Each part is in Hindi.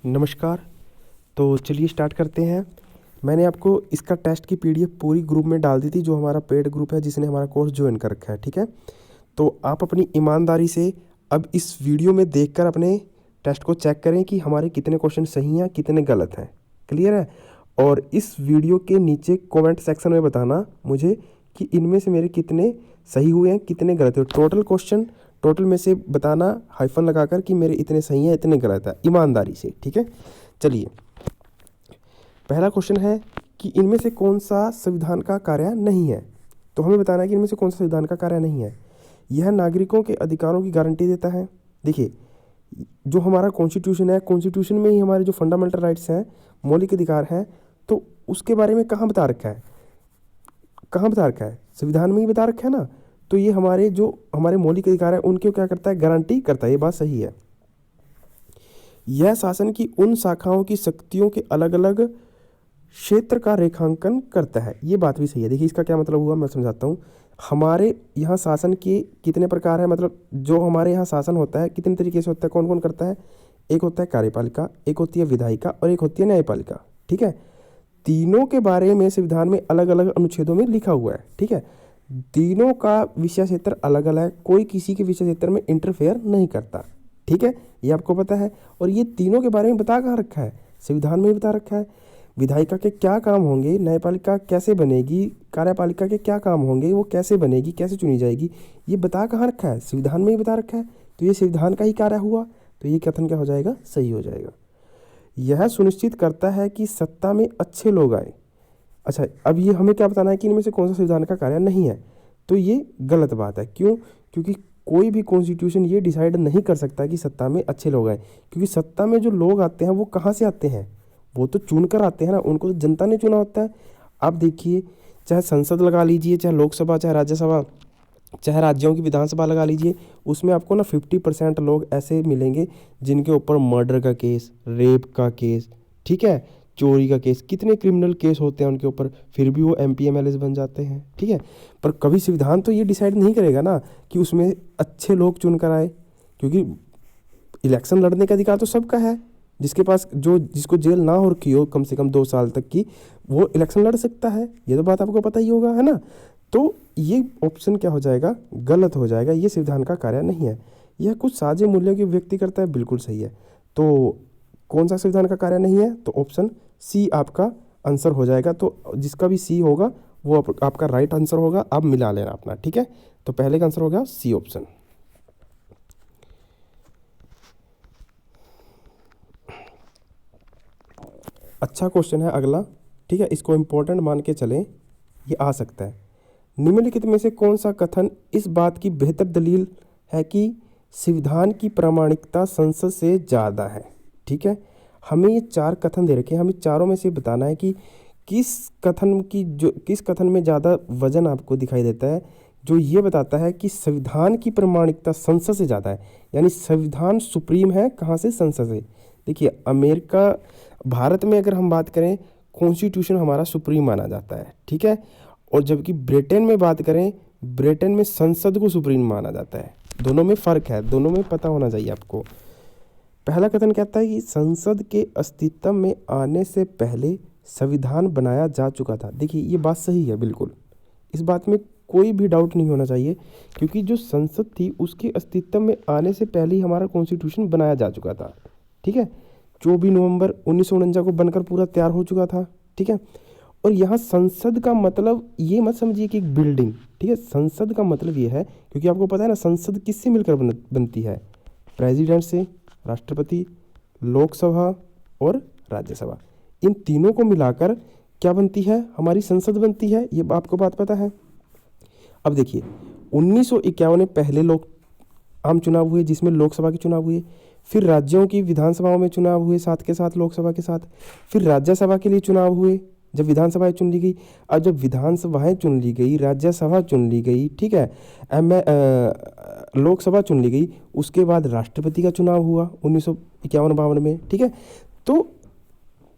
नमस्कार। तो चलिए स्टार्ट करते हैं। मैंने आपको इसका टेस्ट की पीडीएफ पूरी ग्रुप में डाल दी थी, जो हमारा पेड ग्रुप है जिसने हमारा कोर्स ज्वाइन कर रखा है। ठीक है, तो आप अपनी ईमानदारी से अब इस वीडियो में देखकर अपने टेस्ट को चेक करें कि हमारे कितने क्वेश्चन सही हैं, कितने गलत हैं। क्लियर है? और इस वीडियो के नीचे कमेंट सेक्शन में बताना मुझे कि इनमें से मेरे कितने सही हुए हैं, कितने गलत हुए। टोटल में से बताना हाइफन लगाकर कि मेरे इतने सही हैं, इतने गलत है, ईमानदारी से। ठीक है, चलिए पहला क्वेश्चन है कि इनमें से कौन सा संविधान का कार्य नहीं है। तो हमें बताना है कि इनमें से कौन सा संविधान का कार्य नहीं है। यह नागरिकों के अधिकारों की गारंटी देता है। देखिए, जो हमारा कॉन्स्टिट्यूशन है, कॉन्स्टिट्यूशन में ही हमारे जो फंडामेंटल राइट्स हैं, मौलिक अधिकार हैं, तो उसके बारे में कहाँ बता रखा है? कहाँ बता रखा है? संविधान में ही बता रखा है ना। तो ये हमारे मौलिक अधिकार है, उनके क्या करता है? गारंटी करता है। ये बात सही है। यह शासन की उन शाखाओं की शक्तियों के अलग अलग क्षेत्र का रेखांकन करता है। ये बात भी सही है। देखिए, इसका क्या मतलब हुआ, मैं समझाता हूँ। हमारे यहाँ शासन के कितने प्रकार है, मतलब जो हमारे यहाँ शासन होता है कितने तरीके से होता है, कौन कौन करता है? एक होता है कार्यपालिका, एक होती है विधायिका और एक होती है न्यायपालिका। ठीक है, तीनों के बारे में संविधान में अलग अलग अनुच्छेदों में लिखा हुआ है। ठीक है, तीनों का विषय क्षेत्र अलग अलग है, कोई किसी के विषय क्षेत्र में इंटरफेयर नहीं करता। ठीक है, ये आपको पता है। और ये तीनों के बारे में बता कहाँ रखा है? संविधान में ही बता रखा है। विधायिका के क्या काम होंगे, न्यायपालिका कैसे बनेगी, कार्यपालिका के क्या काम होंगे, वो कैसे बनेगी, कैसे चुनी जाएगी, ये बता कहाँ रखा है? संविधान में ही बता रखा है। तो ये संविधान का ही कार्य हुआ। तो ये कथन क्या हो जाएगा? सही हो जाएगा। यह सुनिश्चित करता है कि सत्ता में अच्छे लोग आए। अच्छा, अब ये हमें क्या बताना है कि इनमें से कौन सा संविधान का कार्य नहीं है। तो ये गलत बात है। क्यों? क्योंकि कोई भी कॉन्स्टिट्यूशन ये डिसाइड नहीं कर सकता कि सत्ता में अच्छे लोग आए, क्योंकि सत्ता में जो लोग आते हैं वो कहाँ से आते हैं? वो तो चुन कर आते हैं ना, उनको तो जनता ने चुना होता है। आप देखिए, चाहे संसद लगा लीजिए, चाहे लोकसभा, चाहे राज्यसभा, चाहे राज्यों की विधानसभा लगा लीजिए, उसमें आपको ना 50% लोग ऐसे मिलेंगे जिनके ऊपर मर्डर का केस, रेप का केस, ठीक है, चोरी का केस, कितने क्रिमिनल केस होते हैं उनके ऊपर, फिर भी वो एमपी एमएलए बन जाते हैं। ठीक है, पर कभी संविधान तो ये डिसाइड नहीं करेगा ना कि उसमें अच्छे लोग चुन कर आए, क्योंकि इलेक्शन लड़ने का अधिकार तो सबका है। जिसके पास जिसको जेल ना हो रखी हो कम से कम 2 साल तक की, वो इलेक्शन लड़ सकता है। ये तो बात आपको पता ही होगा, है ना। तो ये ऑप्शन क्या हो जाएगा? गलत हो जाएगा। ये संविधान का कार्य नहीं है। यह कुछ साझे मूल्यों की व्यक्ति करता है, बिल्कुल सही है। तो कौन सा संविधान का कार्य नहीं है? तो ऑप्शन सी आपका आंसर हो जाएगा। तो जिसका भी सी होगा वो आपका राइट आंसर होगा। आप मिला लेना अपना। ठीक है, तो पहले का आंसर हो गया सी ऑप्शन। अच्छा क्वेश्चन है अगला। ठीक है, इसको इम्पोर्टेंट मान के चलें, ये आ सकता है। निम्नलिखित में से कौन सा कथन इस बात की बेहतर दलील है कि संविधान की प्रामाणिकता संसद से ज़्यादा है? ठीक है, हमें ये 4 कथन दे रखे हैं, हमें चारों में से बताना है कि किस कथन में ज़्यादा वजन आपको दिखाई देता है, जो ये बताता है कि संविधान की प्रामाणिकता संसद से ज़्यादा है। यानी संविधान सुप्रीम है कहाँ से? संसद से। देखिए, भारत में अगर हम बात करें, कॉन्स्टिट्यूशन हमारा सुप्रीम माना जाता है। ठीक है, और जबकि ब्रिटेन में बात करें, ब्रिटेन में संसद को सुप्रीम माना जाता है। दोनों में फ़र्क है, दोनों में पता होना चाहिए आपको। पहला कथन कहता है कि संसद के अस्तित्व में आने से पहले संविधान बनाया जा चुका था। देखिए, ये बात सही है, बिल्कुल। इस बात में कोई भी डाउट नहीं होना चाहिए, क्योंकि जो संसद थी उसके अस्तित्व में आने से पहले ही हमारा कॉन्स्टिट्यूशन बनाया जा चुका था। ठीक है, 24 नवंबर 1949 को बनकर पूरा तैयार हो चुका था। ठीक है, और यहाँ संसद का मतलब ये मत समझिए कि एक बिल्डिंग। ठीक है, संसद का मतलब ये है, क्योंकि आपको पता है ना संसद किससे मिलकर बनती है? प्रेसिडेंट से, राष्ट्रपति, लोकसभा और राज्यसभा। इन तीनों को मिलाकर क्या बनती है? हमारी संसद बनती है। ये आपको बात पता है। अब देखिए, 1951 में पहले आम चुनाव हुए, जिसमें लोकसभा के चुनाव हुए, फिर राज्यों की विधानसभाओं में चुनाव हुए साथ के साथ लोकसभा के साथ, फिर राज्यसभा के लिए चुनाव हुए जब विधानसभाएं चुन ली गई। अब जब विधानसभाएं चुन ली गई, राज्यसभा चुन ली गई, ठीक है, लोकसभा चुन ली गई, उसके बाद राष्ट्रपति का चुनाव हुआ 1951-52 में। ठीक है, तो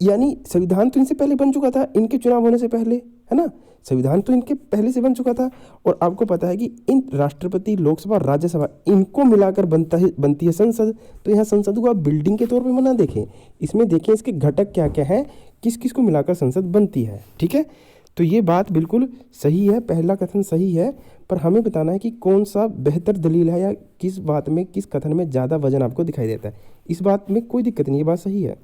यानी संविधान तो इनसे पहले बन चुका था, इनके चुनाव होने से पहले, है ना। संविधान तो इनके पहले से बन चुका था और आपको पता है कि इन राष्ट्रपति, लोकसभा, राज्यसभा इनको मिलाकर बनती है संसद। तो यहाँ संसद को आप बिल्डिंग के तौर पे मत ना देखें, इसमें देखें इसके घटक क्या क्या हैं, किस किस को मिलाकर संसद बनती है, ठीक है। तो ये बात बिल्कुल सही है, पहला कथन सही है, पर हमें बताना है कि कौन सा बेहतर दलील है या किस बात में, किस कथन में ज़्यादा वजन आपको दिखाई देता है। इस बात में कोई दिक्कत नहीं, ये बात सही है।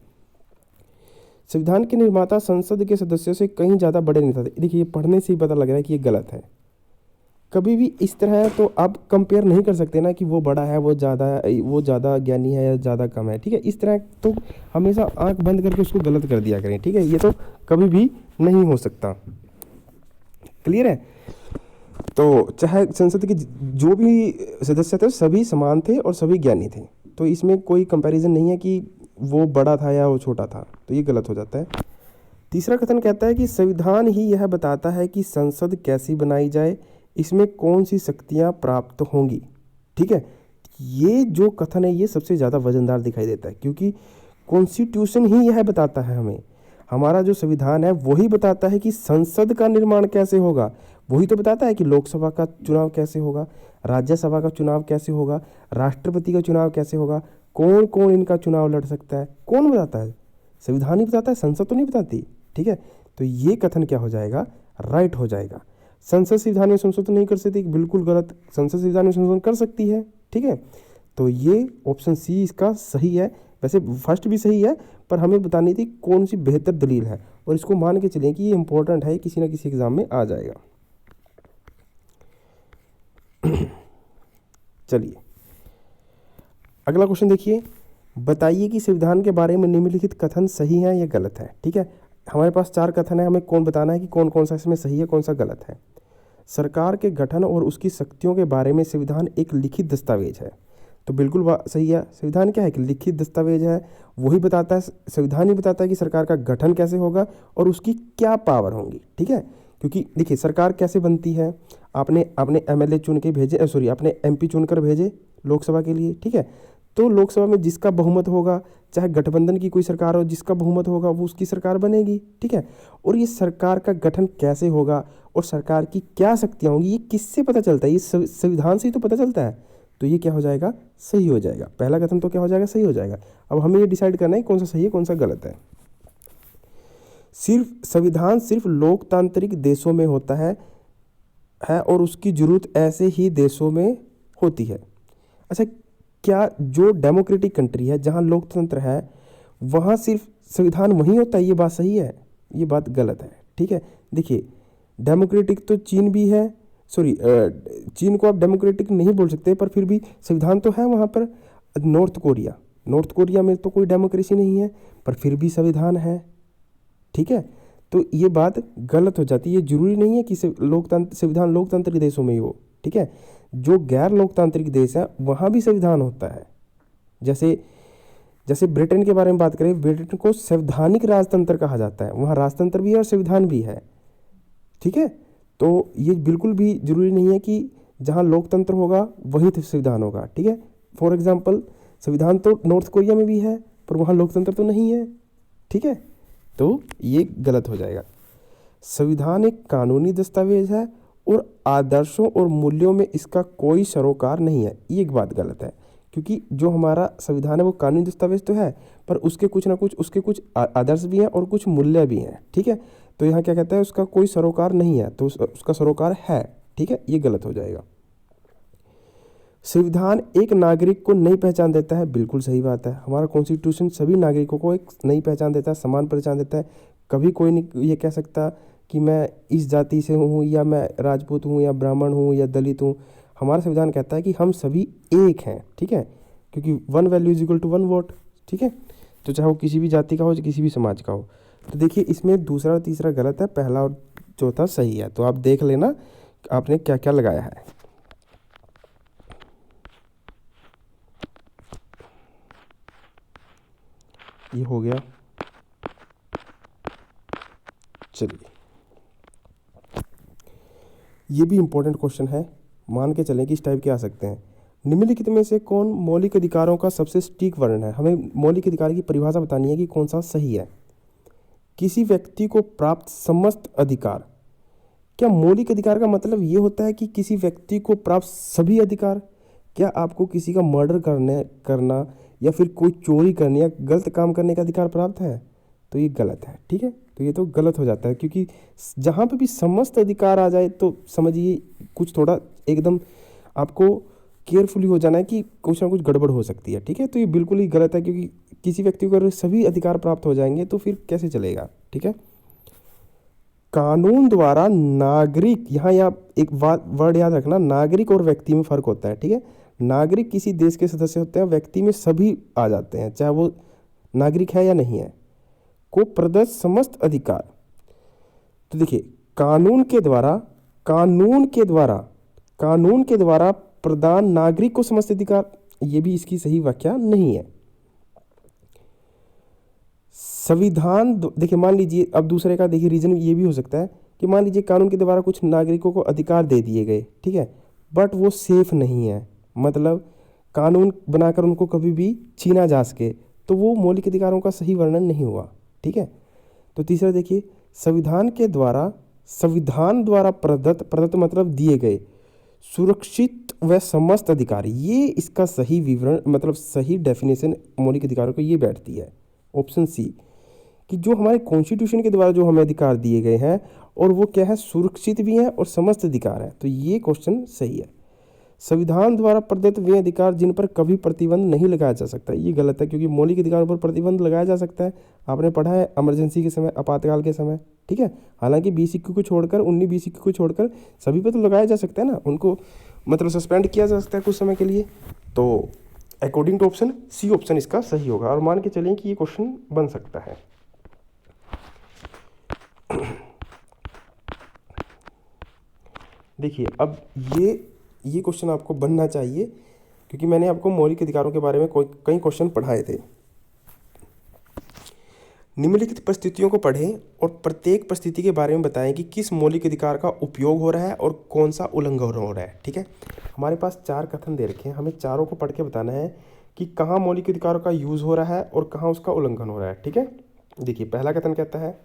संविधान के निर्माता संसद के सदस्यों से कहीं ज़्यादा बड़े नहीं थे। देखिए, पढ़ने से ही पता लग रहा है कि ये गलत है। कभी भी इस तरह है तो आप कंपेयर नहीं कर सकते ना कि वो बड़ा है, वो ज़्यादा ज्ञानी है या ज़्यादा कम है, ठीक है। इस तरह तो हमेशा आंख बंद करके उसको गलत कर दिया करें, ठीक है। ये तो कभी भी नहीं हो सकता। क्लियर है। तो चाहे संसद के जो भी सदस्य थे सभी समान थे और सभी ज्ञानी थे, तो इसमें कोई कंपैरिजन नहीं है कि वो बड़ा था या वो छोटा था, तो ये गलत हो जाता है। तीसरा कथन कहता है कि संविधान ही यह बताता है कि संसद कैसी बनाई जाए, इसमें कौन सी शक्तियां प्राप्त होंगी, ठीक है। ये जो कथन है ये सबसे ज़्यादा वजनदार दिखाई देता है, क्योंकि कॉन्स्टिट्यूशन ही यह बताता है हमें, हमारा जो संविधान है वही बताता है कि संसद का निर्माण कैसे होगा। वही तो बताता है कि लोकसभा का चुनाव कैसे होगा, राज्यसभा का चुनाव कैसे होगा, राष्ट्रपति का चुनाव कैसे होगा, कौन कौन इनका चुनाव लड़ सकता है, कौन बताता है? संविधान ही बताता है, संसद तो नहीं बताती, ठीक है। तो ये कथन क्या हो जाएगा, राइट हो जाएगा। संसद संविधान में संशोधन नहीं कर सकती, बिल्कुल गलत। संसद संविधान में संशोधन कर सकती है, ठीक है। तो ये ऑप्शन सी इसका सही है। वैसे फर्स्ट भी सही है, पर हमें बतानी थी कौन सी बेहतर दलील है, और इसको मान के चलें कि ये इंपॉर्टेंट है, किसी ना किसी एग्जाम में आ जाएगा। चलिए अगला क्वेश्चन देखिए। बताइए कि संविधान के बारे में निम्नलिखित कथन सही है या गलत है, ठीक है। हमारे पास 4 कथन है, हमें कौन बताना है कि कौन कौन सा इसमें सही है, कौन सा गलत है। सरकार के गठन और उसकी शक्तियों के बारे में संविधान एक लिखित दस्तावेज है, तो बिल्कुल सही है। संविधान क्या है कि लिखित दस्तावेज है, वही बताता है, संविधान ही बताता है कि सरकार का गठन कैसे होगा और उसकी क्या पावर होंगी, ठीक है। क्योंकि देखिए सरकार कैसे बनती है, आपने एमएलए चुन के भेजे, सॉरी आपने एमपी चुनकर भेजे लोकसभा के लिए, ठीक है। तो लोकसभा में जिसका बहुमत होगा, चाहे गठबंधन की कोई सरकार हो, जिसका बहुमत होगा वो उसकी सरकार बनेगी, ठीक है। और ये सरकार का गठन कैसे होगा और सरकार की क्या शक्तियाँ होंगी, ये किससे पता चलता है? ये संविधान से ही तो पता चलता है। तो ये क्या हो जाएगा, सही हो जाएगा। पहला कथन तो क्या हो जाएगा, सही हो जाएगा। अब हमें ये डिसाइड करना है कौन सा सही है, कौन सा गलत है। संविधान सिर्फ लोकतांत्रिक देशों में होता है और उसकी जरूरत ऐसे ही देशों में होती है। अच्छा, क्या जो डेमोक्रेटिक कंट्री है, जहाँ लोकतंत्र है, वहाँ सिर्फ संविधान वहीं होता है? ये बात सही है, ये बात गलत है, ठीक है। देखिए डेमोक्रेटिक तो चीन भी है, सॉरी चीन को आप डेमोक्रेटिक नहीं बोल सकते, पर फिर भी संविधान तो है वहाँ पर। नॉर्थ कोरिया में तो कोई डेमोक्रेसी नहीं है, पर फिर भी संविधान है, ठीक है। तो ये बात गलत हो जाती है। जरूरी नहीं है कि संविधान लोकतांत्रिक देशों में ही हो, ठीक है। जो गैर लोकतांत्रिक देश है वहाँ भी संविधान होता है। जैसे ब्रिटेन के बारे में बात करें, ब्रिटेन को संवैधानिक राजतंत्र कहा जाता है, वहाँ राजतंत्र भी है और संविधान भी है, ठीक है। तो ये बिल्कुल भी जरूरी नहीं है कि जहाँ लोकतंत्र होगा वहीं संविधान होगा, ठीक है। फॉर एग्जाम्पल संविधान तो नॉर्थ कोरिया में भी है, पर वहाँ लोकतंत्र तो नहीं है, ठीक है। तो ये गलत हो जाएगा। संविधान एक कानूनी दस्तावेज है और आदर्शों और मूल्यों में इसका कोई सरोकार नहीं है, ये एक बात गलत है। क्योंकि जो हमारा संविधान है वो कानूनी दस्तावेज तो है, पर उसके कुछ ना कुछ, उसके कुछ आदर्श भी हैं और कुछ मूल्य भी हैं, ठीक है। तो यहाँ क्या कहता है, उसका कोई सरोकार नहीं है, तो उसका सरोकार है, ठीक है। ये गलत हो जाएगा। संविधान एक नागरिक को नई पहचान देता है, बिल्कुल सही बात है। हमारा कॉन्स्टिट्यूशन सभी नागरिकों को एक नई पहचान देता है, समान पहचान देता है। कभी कोई नहीं ये कह सकता कि मैं इस जाति से हूँ, या मैं राजपूत हूँ, या ब्राह्मण हूँ, या दलित हूँ। हमारा संविधान कहता है कि हम सभी एक हैं, ठीक है। क्योंकि 1 value is equal to 1 vote, ठीक है। तो चाहे वो किसी भी जाति का हो, किसी भी समाज का हो। तो देखिए इसमें दूसरा और तीसरा गलत है, पहला और चौथा सही है। तो आप देख लेना आपने क्या क्या लगाया है। ये हो गया। चलिए ये भी इम्पोर्टेंट क्वेश्चन है, मान के चलें कि इस टाइप के आ सकते हैं। निम्नलिखित में से कौन मौलिक अधिकारों का सबसे सटीक वर्णन है? हमें मौलिक अधिकार की परिभाषा बतानी है कि कौन सा सही है। किसी व्यक्ति को प्राप्त समस्त अधिकार क्या मौलिक अधिकार का मतलब ये होता है कि किसी व्यक्ति को प्राप्त सभी अधिकार? क्या आपको किसी का मर्डर करना या फिर कोई चोरी करने या गलत काम करने का अधिकार प्राप्त है? तो ये गलत है, ठीक है। तो ये तो गलत हो जाता है, क्योंकि जहाँ पे भी समस्त अधिकार आ जाए तो समझिए कुछ थोड़ा एकदम आपको केयरफुली हो जाना है कि कुछ ना कुछ गड़बड़ हो सकती है, ठीक है। तो ये बिल्कुल ही गलत है, क्योंकि किसी व्यक्ति को अगर सभी अधिकार प्राप्त हो जाएंगे तो फिर कैसे चलेगा, ठीक है। कानून द्वारा नागरिक, यहाँ आप एक वर्ड याद रखना, नागरिक और व्यक्ति में फ़र्क होता है, ठीक है। नागरिक किसी देश के सदस्य होते हैं, व्यक्ति में सभी आ जाते हैं, चाहे वो नागरिक है या नहीं है, को प्रदत्त समस्त अधिकार। तो देखिए, कानून के द्वारा कानून के द्वारा प्रदान नागरिक को समस्त अधिकार, ये भी इसकी सही व्याख्या नहीं है। संविधान, देखिए मान लीजिए, अब दूसरे का देखिए रीजन ये भी हो सकता है कि मान लीजिए कानून के द्वारा कुछ नागरिकों को अधिकार दे दिए गए, ठीक है, बट वो सेफ नहीं है, मतलब कानून बनाकर उनको कभी भी छीना जा सके, तो वो मौलिक अधिकारों का सही वर्णन नहीं हुआ, ठीक है। तो तीसरा देखिए, संविधान द्वारा प्रदत्त मतलब दिए गए सुरक्षित व समस्त अधिकार, ये इसका सही विवरण मतलब सही डेफिनेशन मौलिक अधिकारों को ये बैठती है, ऑप्शन सी, कि जो हमारे कॉन्स्टिट्यूशन के द्वारा जो हमें अधिकार दिए गए हैं और वो क्या है, सुरक्षित भी हैं और समस्त अधिकार है। तो ये क्वेश्चन सही है। संविधान द्वारा प्रदत्त वे अधिकार जिन पर कभी प्रतिबंध नहीं लगाया जा सकता, ये गलत है, क्योंकि मौलिक अधिकारों पर प्रतिबंध लगाया जा सकता है। आपने पढ़ा है इमरजेंसी के समय, आपातकाल के समय, ठीक है। हालांकि 20 को छोड़कर 19-20 को छोड़कर सभी पे तो लगाया जा सकता है ना, उनको मतलब सस्पेंड किया जा सकता है कुछ समय के लिए। तो according to option C, option इसका सही होगा, और मान के चलें कि ये क्वेश्चन बन सकता है। देखिए, अब ये क्वेश्चन आपको बनना चाहिए, क्योंकि मैंने आपको मौलिक अधिकारों के बारे में कई क्वेश्चन पढ़ाए थे। निम्नलिखित परिस्थितियों को पढ़ें और प्रत्येक परिस्थिति के बारे में बताएं कि किस मौलिक अधिकार का उपयोग हो रहा है और कौन सा उल्लंघन हो रहा है, ठीक है। हमारे पास 4 कथन दे रखे हैं, हमें चारों को पढ़ के बताना है कि कहाँ मौलिक अधिकारों का यूज़ हो रहा है और कहाँ उसका उल्लंघन हो रहा है, ठीक है। देखिए, पहला कथन कहता है,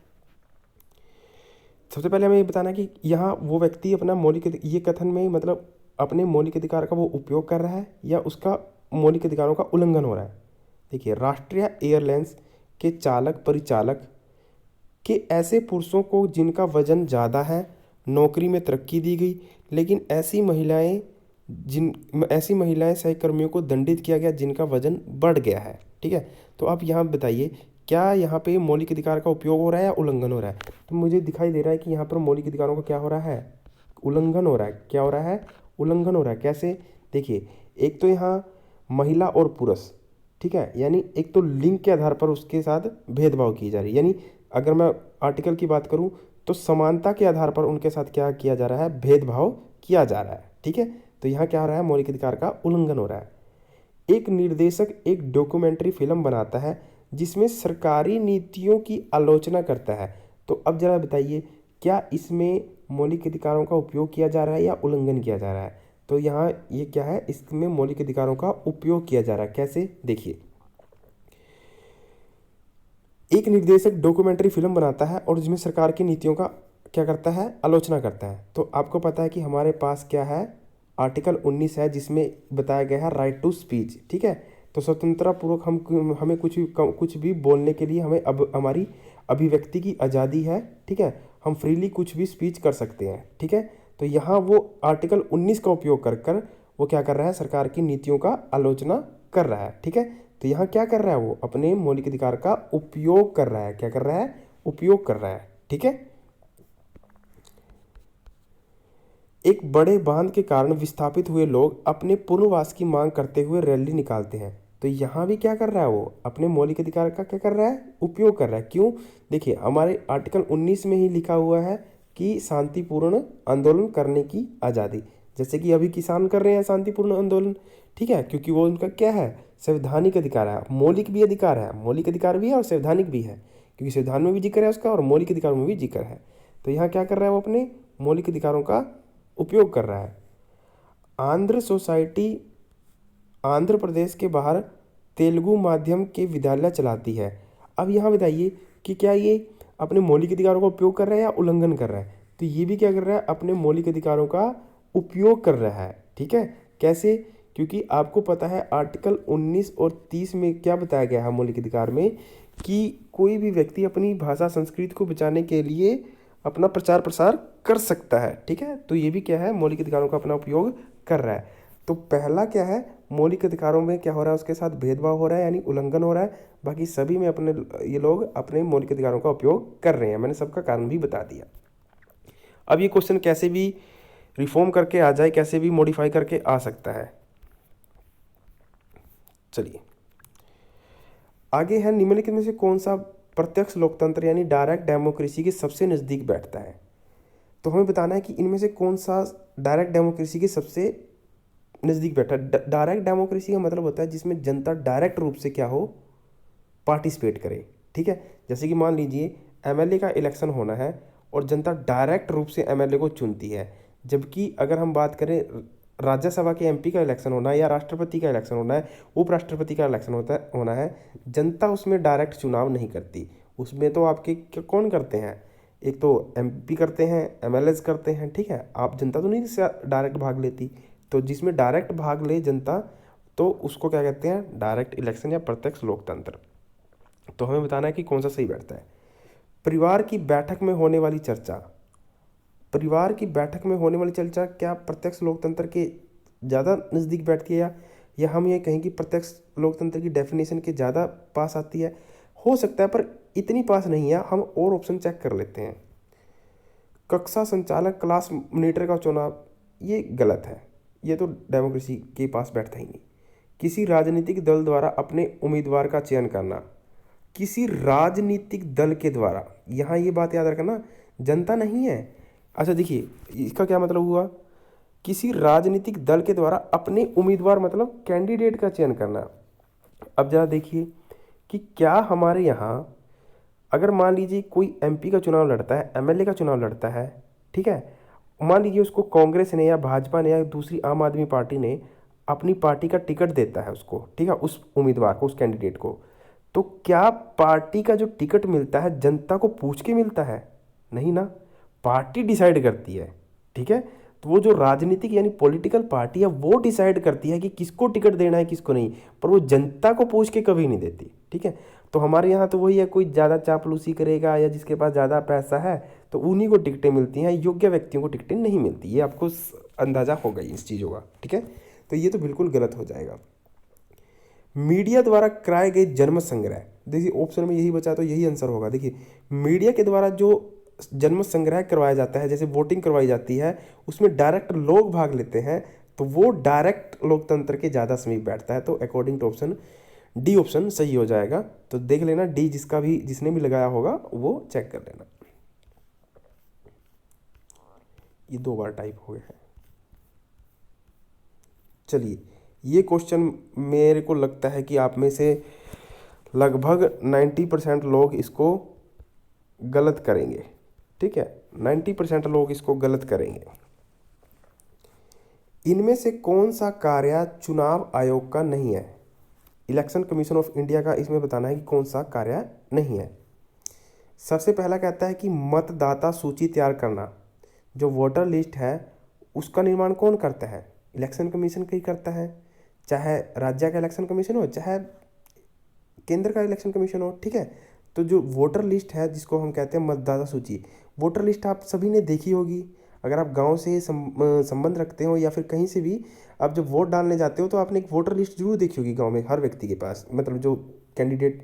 सबसे पहले हमें ये बताना है कि यहाँ वो व्यक्ति अपना ये कथन में मतलब अपने मौलिक अधिकार का वो उपयोग कर रहा है या उसका मौलिक अधिकारों का उल्लंघन हो रहा है। देखिए, राष्ट्रीय एयरलाइंस के चालक परिचालक के ऐसे पुरुषों को जिनका वजन ज़्यादा है नौकरी में तरक्की दी गई, लेकिन ऐसी महिलाएं सहकर्मियों को दंडित किया गया जिनका वजन बढ़ गया है, ठीक है। तो आप यहाँ बताइए, क्या यहाँ पे मौलिक अधिकार का उपयोग हो रहा है या उल्लंघन हो रहा है? तो मुझे दिखाई दे रहा है कि यहाँ पर मौलिक अधिकारों का क्या हो रहा है, उल्लंघन हो रहा है। क्या हो रहा है? उल्लंघन हो रहा है। कैसे? देखिए, एक तो यहाँ महिला और पुरुष, ठीक है, यानी एक तो लिंग के आधार पर उसके साथ भेदभाव की जा रही है, यानी अगर मैं आर्टिकल की बात करूँ तो समानता के आधार पर उनके साथ क्या किया जा रहा है, भेदभाव किया जा रहा है, ठीक है। तो यहाँ क्या हो रहा है, मौलिक अधिकार का उल्लंघन हो रहा है। एक निर्देशक एक डॉक्यूमेंट्री फिल्म बनाता है जिसमें सरकारी नीतियों की आलोचना करता है, तो अब जरा बताइए, क्या इसमें मौलिक अधिकारों का उपयोग किया जा रहा है या उल्लंघन किया जा रहा है? तो यहाँ ये क्या है, इसमें मौलिक अधिकारों का उपयोग किया जा रहा है। कैसे? देखिए, एक निर्देशक डॉक्यूमेंट्री फिल्म बनाता है और जिसमें सरकार की नीतियों का क्या करता है, आलोचना करता है। तो आपको पता है कि हमारे पास क्या है, आर्टिकल 19 है, जिसमें बताया गया है राइट टू स्पीच, ठीक है। तो स्वतंत्रता पूर्वक हमें कुछ भी बोलने के लिए हमें अब हमारी अभिव्यक्ति की आज़ादी है, ठीक है, हम फ्रीली कुछ भी स्पीच कर सकते हैं, ठीक है। तो यहाँ वो आर्टिकल 19 का उपयोग कर वो क्या कर रहा है, सरकार की नीतियों का आलोचना कर रहा है, ठीक है। तो यहाँ क्या कर रहा है, वो अपने मौलिक अधिकार का उपयोग कर रहा है। क्या कर रहा है? उपयोग कर रहा है, ठीक है। एक बड़े बांध के कारण विस्थापित हुए लोग अपने पुनर्वास की मांग करते हुए रैली निकालते हैं, तो यहाँ भी क्या कर रहा है, वो अपने मौलिक अधिकार का क्या कर रहा है, उपयोग कर रहा है। क्यों? देखिए, हमारे आर्टिकल 19 में ही लिखा हुआ है कि शांतिपूर्ण आंदोलन करने की आज़ादी, जैसे कि अभी किसान कर रहे हैं शांतिपूर्ण आंदोलन, ठीक है, क्योंकि वो उनका क्या है, संवैधानिक अधिकार है, मौलिक भी अधिकार है, मौलिक अधिकार भी है और संवैधानिक भी है, क्योंकि संविधान में भी जिक्र है उसका और मौलिक अधिकारों में भी जिक्र है। तो यहाँ क्या कर रहा है, वो अपने मौलिक अधिकारों का उपयोग कर रहा है। आंध्र सोसाइटी आंध्र प्रदेश के बाहर तेलुगु माध्यम के विद्यालय चलाती है। अब यहाँ बताइए कि क्या ये अपने मौलिक अधिकारों का उपयोग कर रहा है या उल्लंघन कर रहा है? तो ये भी क्या कर रहा है, अपने मौलिक अधिकारों का उपयोग कर रहा है। ठीक है, कैसे? क्योंकि आपको पता है आर्टिकल 19 और 30 में क्या बताया गया है मौलिक अधिकार में, कि कोई भी व्यक्ति अपनी भाषा संस्कृति को बचाने के लिए अपना प्रचार प्रसार कर सकता है। ठीक है, तो ये भी क्या है, मौलिक अधिकारों का अपना उपयोग कर रहा है। तो पहला क्या है, मौलिक अधिकारों में क्या हो रहा है, उसके साथ भेदभाव हो रहा है यानी उल्लंघन हो रहा है, बाकी सभी में अपने ये लोग अपने मौलिक अधिकारों का उपयोग कर रहे हैं। मैंने सबका कारण भी बता दिया। अब ये क्वेश्चन कैसे भी रिफॉर्म करके आ जाए, कैसे भी मॉडिफाई करके आ सकता है। चलिए आगे है, निम्नलिखित में से कौन सा प्रत्यक्ष लोकतंत्र यानी डायरेक्ट डेमोक्रेसी के सबसे नज़दीक बैठता है? तो हमें बताना है कि इनमें से कौन सा डायरेक्ट डेमोक्रेसी के सबसे नज़दीक बैठा है। डायरेक्ट डेमोक्रेसी का मतलब होता है जिसमें जनता डायरेक्ट रूप से क्या हो, पार्टिसिपेट करे। ठीक है, जैसे कि मान लीजिए एमएलए का इलेक्शन होना है और जनता डायरेक्ट रूप से एमएलए को चुनती है, जबकि अगर हम बात करें राज्यसभा के एमपी का इलेक्शन होना है या राष्ट्रपति का इलेक्शन होना है, उपराष्ट्रपति का इलेक्शन होना है, जनता उसमें डायरेक्ट चुनाव नहीं करती। उसमें तो आपके कौन करते हैं, एक तो एमपी करते हैं, एमएलएज करते हैं। ठीक है, आप जनता तो नहीं डायरेक्ट भाग लेती। तो जिसमें डायरेक्ट भाग ले जनता, तो उसको क्या कहते हैं, डायरेक्ट इलेक्शन या प्रत्यक्ष लोकतंत्र। तो हमें बताना है कि कौन सा सही बैठता है। परिवार की बैठक में होने वाली चर्चा, परिवार की बैठक में होने वाली चर्चा क्या प्रत्यक्ष लोकतंत्र के ज़्यादा नज़दीक बैठती है, या हम ये कहें कि प्रत्यक्ष लोकतंत्र की डेफिनेशन के ज़्यादा पास आती है? हो सकता है, पर इतनी पास नहीं है। हम और ऑप्शन चेक कर लेते हैं। कक्षा संचालक, क्लास मॉनिटर का चुनाव, ये गलत है, ये तो डेमोक्रेसी के पास बैठता ही नहीं। किसी राजनीतिक दल द्वारा अपने उम्मीदवार का चयन करना, किसी राजनीतिक दल के द्वारा, यहाँ ये बात याद रखना, जनता नहीं है। अच्छा देखिए, इसका क्या मतलब हुआ, किसी राजनीतिक दल के द्वारा अपने उम्मीदवार मतलब कैंडिडेट का चयन करना। अब जरा देखिए कि क्या हमारे यहाँ अगर मान लीजिए कोई एमपी का चुनाव लड़ता है, एमएलए का चुनाव लड़ता है, ठीक है, मान लीजिए उसको कांग्रेस ने या भाजपा ने या दूसरी आम आदमी पार्टी ने अपनी पार्टी का टिकट देता है उसको, ठीक है, उस उम्मीदवार को, उस कैंडिडेट को, तो क्या पार्टी का जो टिकट मिलता है जनता को पूछ के मिलता है? नहीं ना, पार्टी डिसाइड करती है। ठीक है, तो वो जो राजनीतिक यानी पॉलिटिकल पार्टी है वो डिसाइड करती है कि किसको टिकट देना है किसको नहीं, पर वो जनता को पूछ के कभी नहीं देती। ठीक है, तो हमारे यहाँ तो वही है, कोई ज़्यादा चापलूसी करेगा या जिसके पास ज़्यादा पैसा है तो उन्हीं को टिकटें मिलती हैं, योग्य व्यक्तियों को टिकटें नहीं मिलती। ये आपको अंदाज़ा हो गई इस चीज़ों का। ठीक है, तो ये तो बिल्कुल गलत हो जाएगा। मीडिया द्वारा कराए गए जन्म संग्रह, देखिए ऑप्शन में यही बचा तो यही आंसर होगा। देखिए मीडिया के द्वारा जो जन्म संग्रह करवाया जाता है, जैसे वोटिंग करवाई जाती है, उसमें डायरेक्ट लोग भाग लेते हैं, तो वो डायरेक्ट लोकतंत्र के ज़्यादा समीप बैठता है। तो according to option D option सही हो जाएगा। तो देख लेना डी, जिसका भी जिसने भी लगाया होगा वो चेक कर लेना। ये 2 बार टाइप हो गया है। चलिए ये क्वेश्चन मेरे को लगता है कि आप में से लगभग 90% लोग इसको गलत करेंगे। ठीक है, 90% लोग इसको गलत करेंगे। इनमें से कौन सा कार्य चुनाव आयोग का नहीं है? इलेक्शन कमीशन ऑफ इंडिया का इसमें बताना है कि कौन सा कार्य नहीं है। सबसे पहला कहता है कि मतदाता सूची तैयार करना, जो वोटर लिस्ट है उसका निर्माण कौन करता है? इलेक्शन कमीशन का ही करता है, चाहे राज्य का इलेक्शन कमीशन हो चाहे केंद्र का इलेक्शन कमीशन हो। ठीक है, तो जो वोटर लिस्ट है जिसको हम कहते हैं मतदाता सूची, वोटर लिस्ट आप सभी ने देखी होगी। अगर आप गांव से संबंध रखते हो या फिर कहीं से भी आप जब वोट डालने जाते हो तो आपने एक वोटर लिस्ट जरूर देखी होगी गांव में, हर व्यक्ति के पास, मतलब जो कैंडिडेट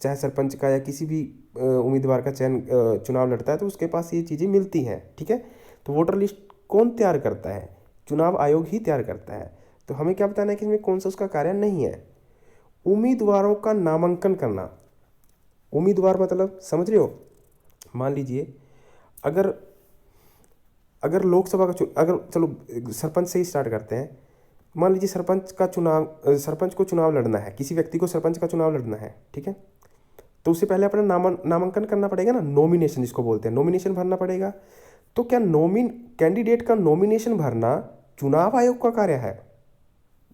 चाहे सरपंच का या किसी भी उम्मीदवार का चयन चुनाव लड़ता है तो उसके पास ये चीज़ें मिलती हैं। ठीक है, तो वोटर लिस्ट कौन तैयार करता है? चुनाव आयोग ही तैयार करता है। तो हमें क्या बताना है कि इसमें कौन सा उसका कार्य नहीं है। उम्मीदवारों का नामांकन करना, उम्मीदवार मतलब समझ रहे हो, मान लीजिए अगर अगर लोकसभा का अगर चलो सरपंच से ही स्टार्ट करते हैं। मान लीजिए सरपंच को चुनाव लड़ना है, किसी व्यक्ति को सरपंच का चुनाव लड़ना है। ठीक है, तो उससे पहले अपना नामांकन करना पड़ेगा ना, नॉमिनेशन जिसको बोलते हैं, नॉमिनेशन भरना पड़ेगा। तो क्या कैंडिडेट का नॉमिनेशन भरना चुनाव आयोग का कार्य है?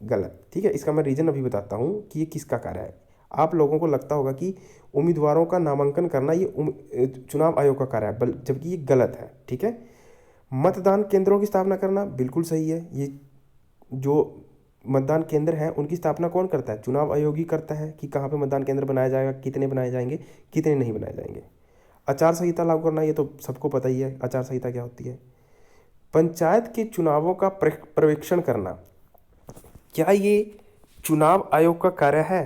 गलत। ठीक है, इसका मैं रीज़न अभी बताता हूँ कि ये किसका कार्य है। आप लोगों को लगता होगा कि उम्मीदवारों का नामांकन करना ये चुनाव आयोग का कार्य है, जबकि ये गलत है। ठीक है, मतदान केंद्रों की स्थापना करना बिल्कुल सही है। ये जो मतदान केंद्र हैं उनकी स्थापना कौन करता है? चुनाव आयोग ही करता है कि कहाँ पे मतदान केंद्र बनाया जाएगा, कितने बनाए जाएंगे, कितने नहीं बनाए जाएंगे। आचार संहिता लागू करना, ये तो सबको पता ही है आचार संहिता क्या होती है। पंचायत के चुनावों का पर्यवेक्षण करना, क्या ये चुनाव आयोग का कार्य है?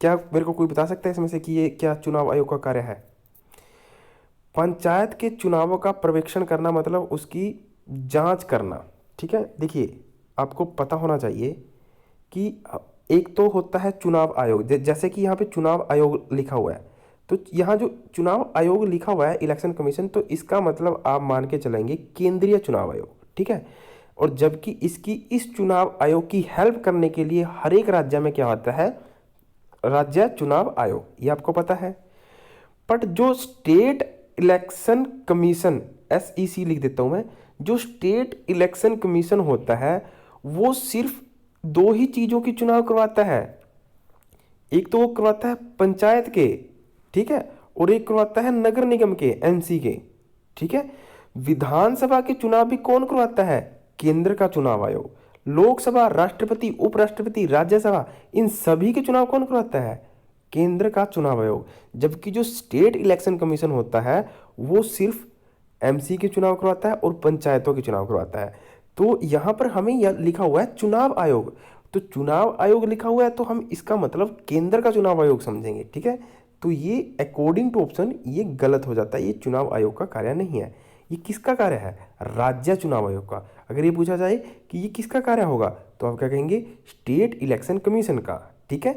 क्या मेरे को कोई बता सकता है इसमें से कि ये क्या चुनाव आयोग का कार्य है? पंचायत के चुनावों का पर्यवेक्षण करना मतलब उसकी जांच करना, ठीक है। देखिए, आपको पता होना चाहिए कि एक तो होता है चुनाव आयोग, जैसे कि यहाँ पे चुनाव आयोग लिखा हुआ है, तो यहाँ जो चुनाव आयोग लिखा हुआ है इलेक्शन कमीशन, तो इसका मतलब आप मान के चलेंगे केंद्रीय चुनाव आयोग, ठीक है। और जबकि इस चुनाव आयोग की हेल्प करने के लिए हर एक राज्य में क्या होता है? राज्य चुनाव आयोग, ये आपको पता है। बट जो स्टेट इलेक्शन कमीशन, SEC लिख देता हूं मैं, जो स्टेट इलेक्शन कमीशन होता है वो सिर्फ दो ही चीज़ों की चुनाव करवाता है। एक तो वो करवाता है पंचायत के, ठीक है, और एक करवाता है नगर निगम के, MC के, ठीक है। विधानसभा के चुनाव भी कौन करवाता है? केंद्र का चुनाव आयोग। लोकसभा, राष्ट्रपति, उपराष्ट्रपति, राज्यसभा, इन सभी के चुनाव कौन करवाता है? केंद्र का चुनाव आयोग। जबकि जो स्टेट इलेक्शन कमीशन होता है वो सिर्फ MC के चुनाव करवाता है और पंचायतों के चुनाव करवाता है। तो यहाँ पर हमें यह लिखा हुआ है चुनाव आयोग, तो चुनाव आयोग लिखा हुआ है तो हम इसका मतलब केंद्र का चुनाव आयोग समझेंगे, ठीक है। तो ये अकॉर्डिंग टू ऑप्शन ये गलत हो जाता है, ये चुनाव आयोग का कार्य नहीं है। ये किसका कार्य है? राज्य चुनाव आयोग का। अगर ये पूछा जाए कि ये किसका कार्य होगा तो आप क्या कहेंगे? स्टेट इलेक्शन कमीशन का, ठीक है।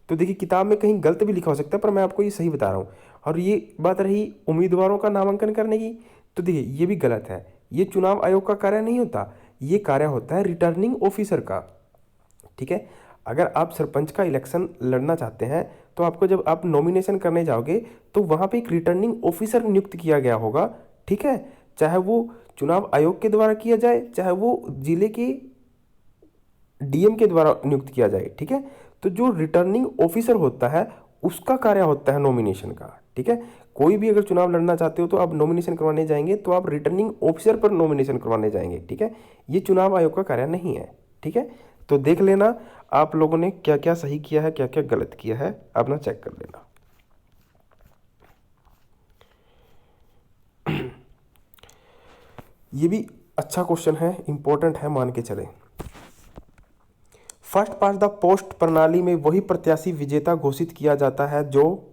तो देखिए, किताब में कहीं गलत भी लिखा हो सकता है पर मैं आपको ये सही बता रहा हूँ। और ये बात रही उम्मीदवारों का नामांकन करने की, तो देखिए ये भी गलत है। ये चुनाव आयोग का कार्य नहीं होता, ये कार्य होता है रिटर्निंग ऑफिसर का, ठीक है। अगर आप सरपंच का इलेक्शन लड़ना चाहते हैं तो आपको जब आप नॉमिनेशन करने जाओगे तो वहाँ पे एक रिटर्निंग ऑफिसर नियुक्त किया गया होगा, ठीक है। चाहे वो चुनाव आयोग के द्वारा किया जाए, चाहे वो जिले के DM के द्वारा नियुक्त किया जाए, ठीक है। तो जो रिटर्निंग ऑफिसर होता है उसका कार्य होता है नॉमिनेशन का, ठीक है। कोई भी अगर चुनाव लड़ना चाहते हो तो आप नॉमिनेशन करवाने जाएंगे तो आप रिटर्निंग ऑफिसर पर नॉमिनेशन करवाने जाएंगे, ठीक है। ये चुनाव आयोग का कार्य नहीं है, ठीक है। तो देख लेना आप लोगों ने क्या क्या सही किया है, क्या क्या गलत किया है, अपना चेक कर लेना। ये भी अच्छा क्वेश्चन है, इंपॉर्टेंट है, मान के चले। फर्स्ट पास्ट द पोस्ट प्रणाली में वही प्रत्याशी विजेता घोषित किया जाता है जो,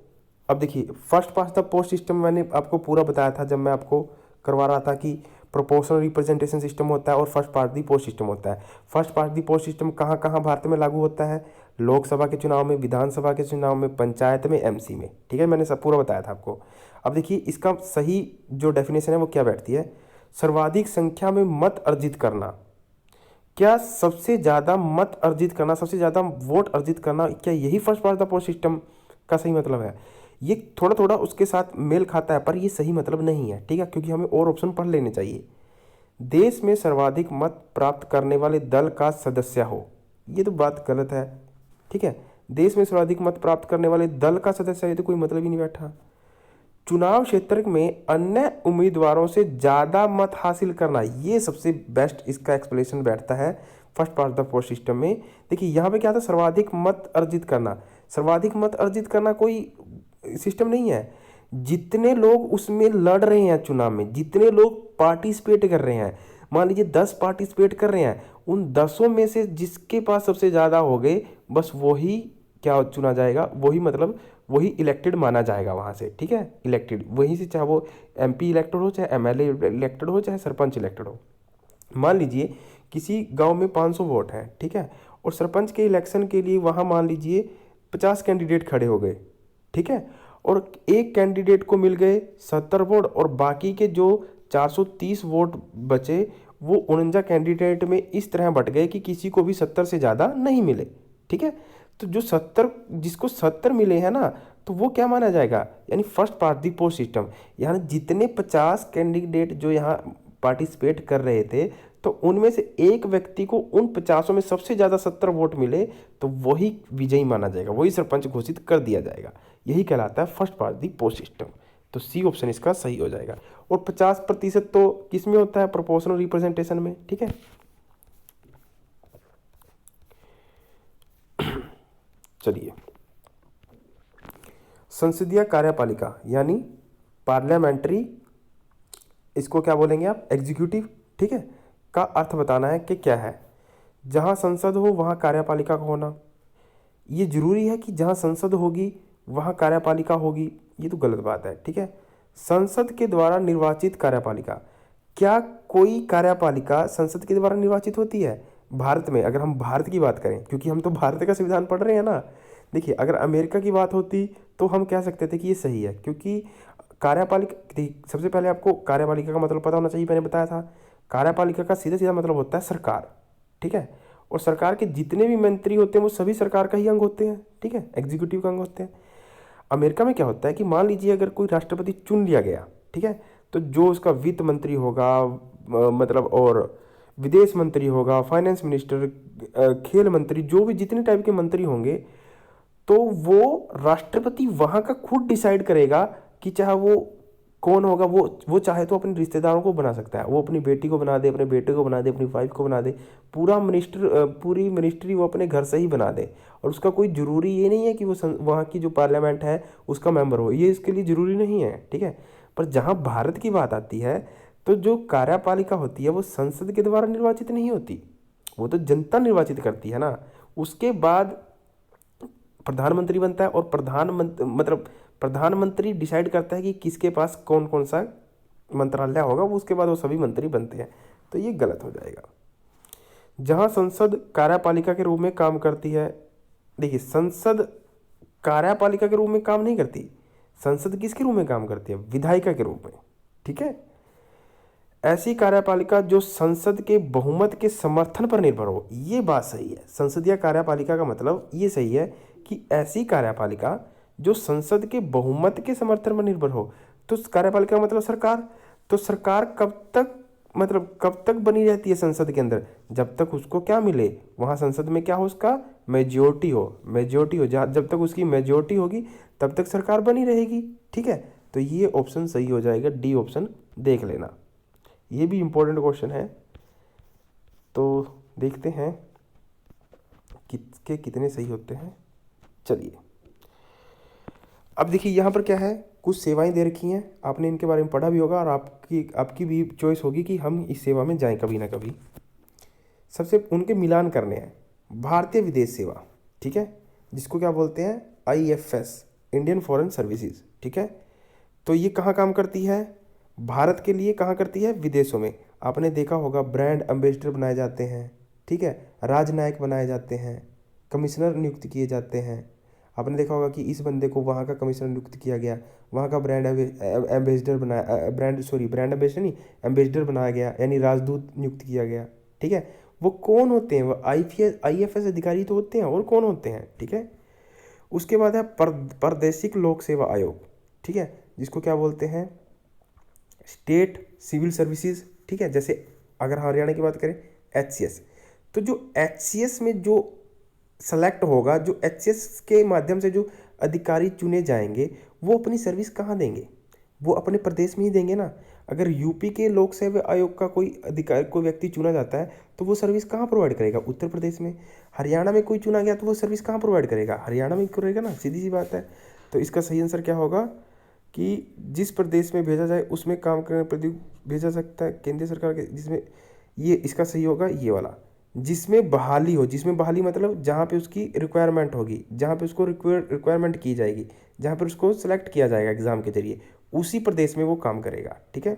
अब देखिए first past the post system मैंने आपको पूरा बताया था जब मैं आपको करवा रहा था कि प्रोपोर्शनल रिप्रेजेंटेशन सिस्टम होता है और first past the post system होता है। First past the post system कहाँ कहाँ भारत में लागू होता है? लोकसभा के चुनाव में, विधानसभा के चुनाव में, पंचायत में, MC में, ठीक है। मैंने सब पूरा बताया था आपको। अब देखिए इसका सही जो डेफिनेशन है वो क्या बैठती है? सर्वाधिक संख्या में मत अर्जित करना। क्या सबसे ज़्यादा मत अर्जित करना, सबसे ज़्यादा वोट अर्जित करना, क्या यही first past the post system का सही मतलब है? ये थोड़ा थोड़ा उसके साथ मेल खाता है पर ये सही मतलब नहीं है, ठीक है, क्योंकि हमें और ऑप्शन पढ़ लेने चाहिए। देश में सर्वाधिक मत प्राप्त करने वाले दल का सदस्य हो, ये तो बात गलत है, ठीक है। देश में सर्वाधिक मत प्राप्त करने वाले दल का सदस्य, ये तो कोई मतलब ही नहीं बैठा। चुनाव क्षेत्र में अन्य उम्मीदवारों से ज़्यादा मत हासिल करना, ये सबसे बेस्ट इसका एक्सप्लेनेशन बैठता है first past the post system में। देखिए यहाँ पे क्या था? सर्वाधिक मत अर्जित करना। सर्वाधिक मत अर्जित करना कोई सिस्टम नहीं है। जितने लोग उसमें लड़ रहे हैं चुनाव में, जितने लोग पार्टिसिपेट कर रहे हैं, मान लीजिए 10 पार्टिसिपेट कर रहे हैं, उन 10 में से जिसके पास सबसे ज़्यादा हो गए बस वही क्या चुना जाएगा, वही मतलब वही इलेक्टेड माना जाएगा वहाँ से, ठीक है। इलेक्टेड वहीं से, चाहे वो MP इलेक्टेड हो, चाहे MLA इलेक्टेड हो, चाहे सरपंच इलेक्टेड हो। मान लीजिए किसी गांव में 500 वोट हैं, ठीक है, और सरपंच के इलेक्शन के लिए वहाँ मान लीजिए 50 कैंडिडेट खड़े हो गए, ठीक है, और एक कैंडिडेट को मिल गए 70 वोट और बाकी के जो 430 वोट बचे वो 49 कैंडिडेट में इस तरह बट गए कि किसी को भी 70 से ज़्यादा नहीं मिले, ठीक है। तो जो 70, जिसको 70 मिले हैं ना, तो वो क्या माना जाएगा? यानी first past the post system. यानी जितने 50 कैंडिडेट जो यहाँ पार्टिसिपेट कर रहे थे तो उनमें से एक व्यक्ति को उन 50 में सबसे ज़्यादा 70 वोट मिले तो वही विजयी माना जाएगा, वही सरपंच घोषित कर दिया जाएगा। यही कहलाता है first past the post system. तो सी ऑप्शन इसका सही हो जाएगा। और 50% तो किस में होता है? प्रोपोर्शनल रिप्रेजेंटेशन में, ठीक है। चलिए, संसदीय कार्यपालिका यानी पार्लियामेंट्री, इसको क्या बोलेंगे आप? एग्जीक्यूटिव, ठीक है, का अर्थ बताना है कि क्या है। जहाँ संसद हो वहाँ कार्यपालिका का होना, ये जरूरी है कि जहाँ संसद होगी वहाँ कार्यपालिका होगी? ये तो गलत बात है, ठीक है। संसद के द्वारा निर्वाचित कार्यपालिका, क्या कोई कार्यपालिका संसद के द्वारा निर्वाचित होती है भारत में? अगर हम भारत की बात करें, क्योंकि हम तो भारत का संविधान पढ़ रहे हैं ना। देखिए, अगर अमेरिका की बात होती तो हम कह सकते थे कि ये सही है, क्योंकि कार्यपालिका, सबसे पहले आपको कार्यपालिका का मतलब पता होना चाहिए, मैंने बताया था। कार्यपालिका का सीधा सीधा मतलब होता है सरकार, ठीक है। और सरकार के जितने भी मंत्री होते हैं वो सभी सरकार का ही अंग होते हैं, ठीक है, एग्जीक्यूटिव का अंग होते हैं। अमेरिका में क्या होता है कि मान लीजिए अगर कोई राष्ट्रपति चुन लिया गया, ठीक है, तो जो उसका वित्त मंत्री होगा, मतलब और विदेश मंत्री होगा, फाइनेंस मिनिस्टर, खेल मंत्री, जो भी जितने टाइप के मंत्री होंगे, तो वो राष्ट्रपति वहाँ का खुद डिसाइड करेगा कि चाहे वो कौन होगा। वो चाहे तो अपने रिश्तेदारों को बना सकता है, वो अपनी बेटी को बना दे, अपने बेटे को बना दे, अपनी वाइफ को बना दे, पूरी मिनिस्ट्री वो अपने घर से ही बना दे। और उसका कोई ज़रूरी ये नहीं है कि वो वहाँ की जो पार्लियामेंट है उसका मेंबर हो, ये इसके लिए ज़रूरी नहीं है, ठीक है। पर जहाँ भारत की बात आती है, तो जो कार्यपालिका होती है वो संसद के द्वारा निर्वाचित नहीं होती, वो तो जनता निर्वाचित करती है ना। उसके बाद प्रधानमंत्री बनता है, और प्रधानमंत्री डिसाइड करता है कि किसके पास कौन कौन सा मंत्रालय होगा, वो उसके बाद वो सभी मंत्री बनते हैं। तो ये गलत हो जाएगा। जहाँ संसद कार्यपालिका के रूप में काम करती है, देखिए, संसद कार्यपालिका के रूप में काम नहीं करती, संसद किसके रूप में काम करती है? विधायिका के रूप में, ठीक है। ऐसी कार्यपालिका जो संसद के बहुमत के समर्थन पर निर्भर हो, ये बात सही है। संसदीय कार्यपालिका का मतलब ये सही है कि ऐसी कार्यपालिका जो संसद के बहुमत के समर्थन पर निर्भर हो। तो कार्यपालिका का मतलब सरकार। तो सरकार कब तक बनी रहती है संसद के अंदर? जब तक उसको क्या मिले, वहाँ संसद में क्या हो, उसका मेजोरिटी हो। जब तक उसकी मेजोरिटी होगी तब तक सरकार बनी रहेगी, ठीक है। तो ये ऑप्शन सही हो जाएगा, डी ऑप्शन देख लेना। ये भी इम्पोर्टेंट क्वेश्चन है, तो देखते हैं कितने सही होते हैं। चलिए, अब देखिए यहाँ पर क्या है, कुछ सेवाएं दे रखी हैं, आपने इनके बारे में पढ़ा भी होगा, और आपकी भी चॉइस होगी कि हम इस सेवा में जाएं कभी ना कभी। सबसे उनके मिलान करने हैं। भारतीय विदेश सेवा, ठीक है, जिसको क्या बोलते हैं? IFS, इंडियन फॉरेन सर्विसेज, ठीक है। तो ये कहाँ काम करती है? भारत के लिए कहाँ करती है? विदेशों में। आपने देखा होगा ब्रांड एम्बेसडर बनाए जाते हैं, ठीक है, राजनायक बनाए जाते हैं, कमिश्नर नियुक्त किए जाते हैं। आपने देखा होगा कि इस बंदे को वहाँ का कमिश्नर नियुक्त किया गया, वहाँ का ब्रांड एम्बेसडर बनाया, ब्रांड एम्बेसडर नहीं, एम्बेसडर बनाया गया, यानी राजदूत नियुक्त किया गया, ठीक है। वो कौन होते हैं? वो IFS अधिकारी तो होते हैं, और कौन होते हैं, ठीक है। उसके बाद है प्रादेशिक लोक सेवा आयोग, ठीक है, जिसको क्या बोलते हैं? स्टेट सिविल सर्विसेज, ठीक है। जैसे अगर हरियाणा की बात करें, HCS। तो जो HCS में जो सेलेक्ट होगा, जो HCS के माध्यम से जो अधिकारी चुने जाएंगे, वो अपनी सर्विस कहाँ देंगे? वो अपने प्रदेश में ही देंगे ना। अगर यूपी के लोक सेवा आयोग का कोई व्यक्ति चुना जाता है, तो वो सर्विस कहाँ प्रोवाइड करेगा? उत्तर प्रदेश में। हरियाणा में कोई चुना गया तो वो सर्विस कहाँ प्रोवाइड करेगा? हरियाणा में करेगा ना, सीधी सी बात है। तो इसका सही आंसर क्या होगा कि जिस प्रदेश में भेजा जाए उसमें काम करने पर भेजा सकता है केंद्रीय सरकार के, जिसमें ये इसका सही होगा ये वाला, जिसमें बहाली हो। जिसमें बहाली मतलब जहाँ पे उसकी रिक्वायरमेंट होगी, जहाँ पे उसको रिक्वायरमेंट की जाएगी, जहाँ पर उसको सेलेक्ट किया जाएगा एग्ज़ाम के जरिए, उसी प्रदेश में वो काम करेगा, ठीक है।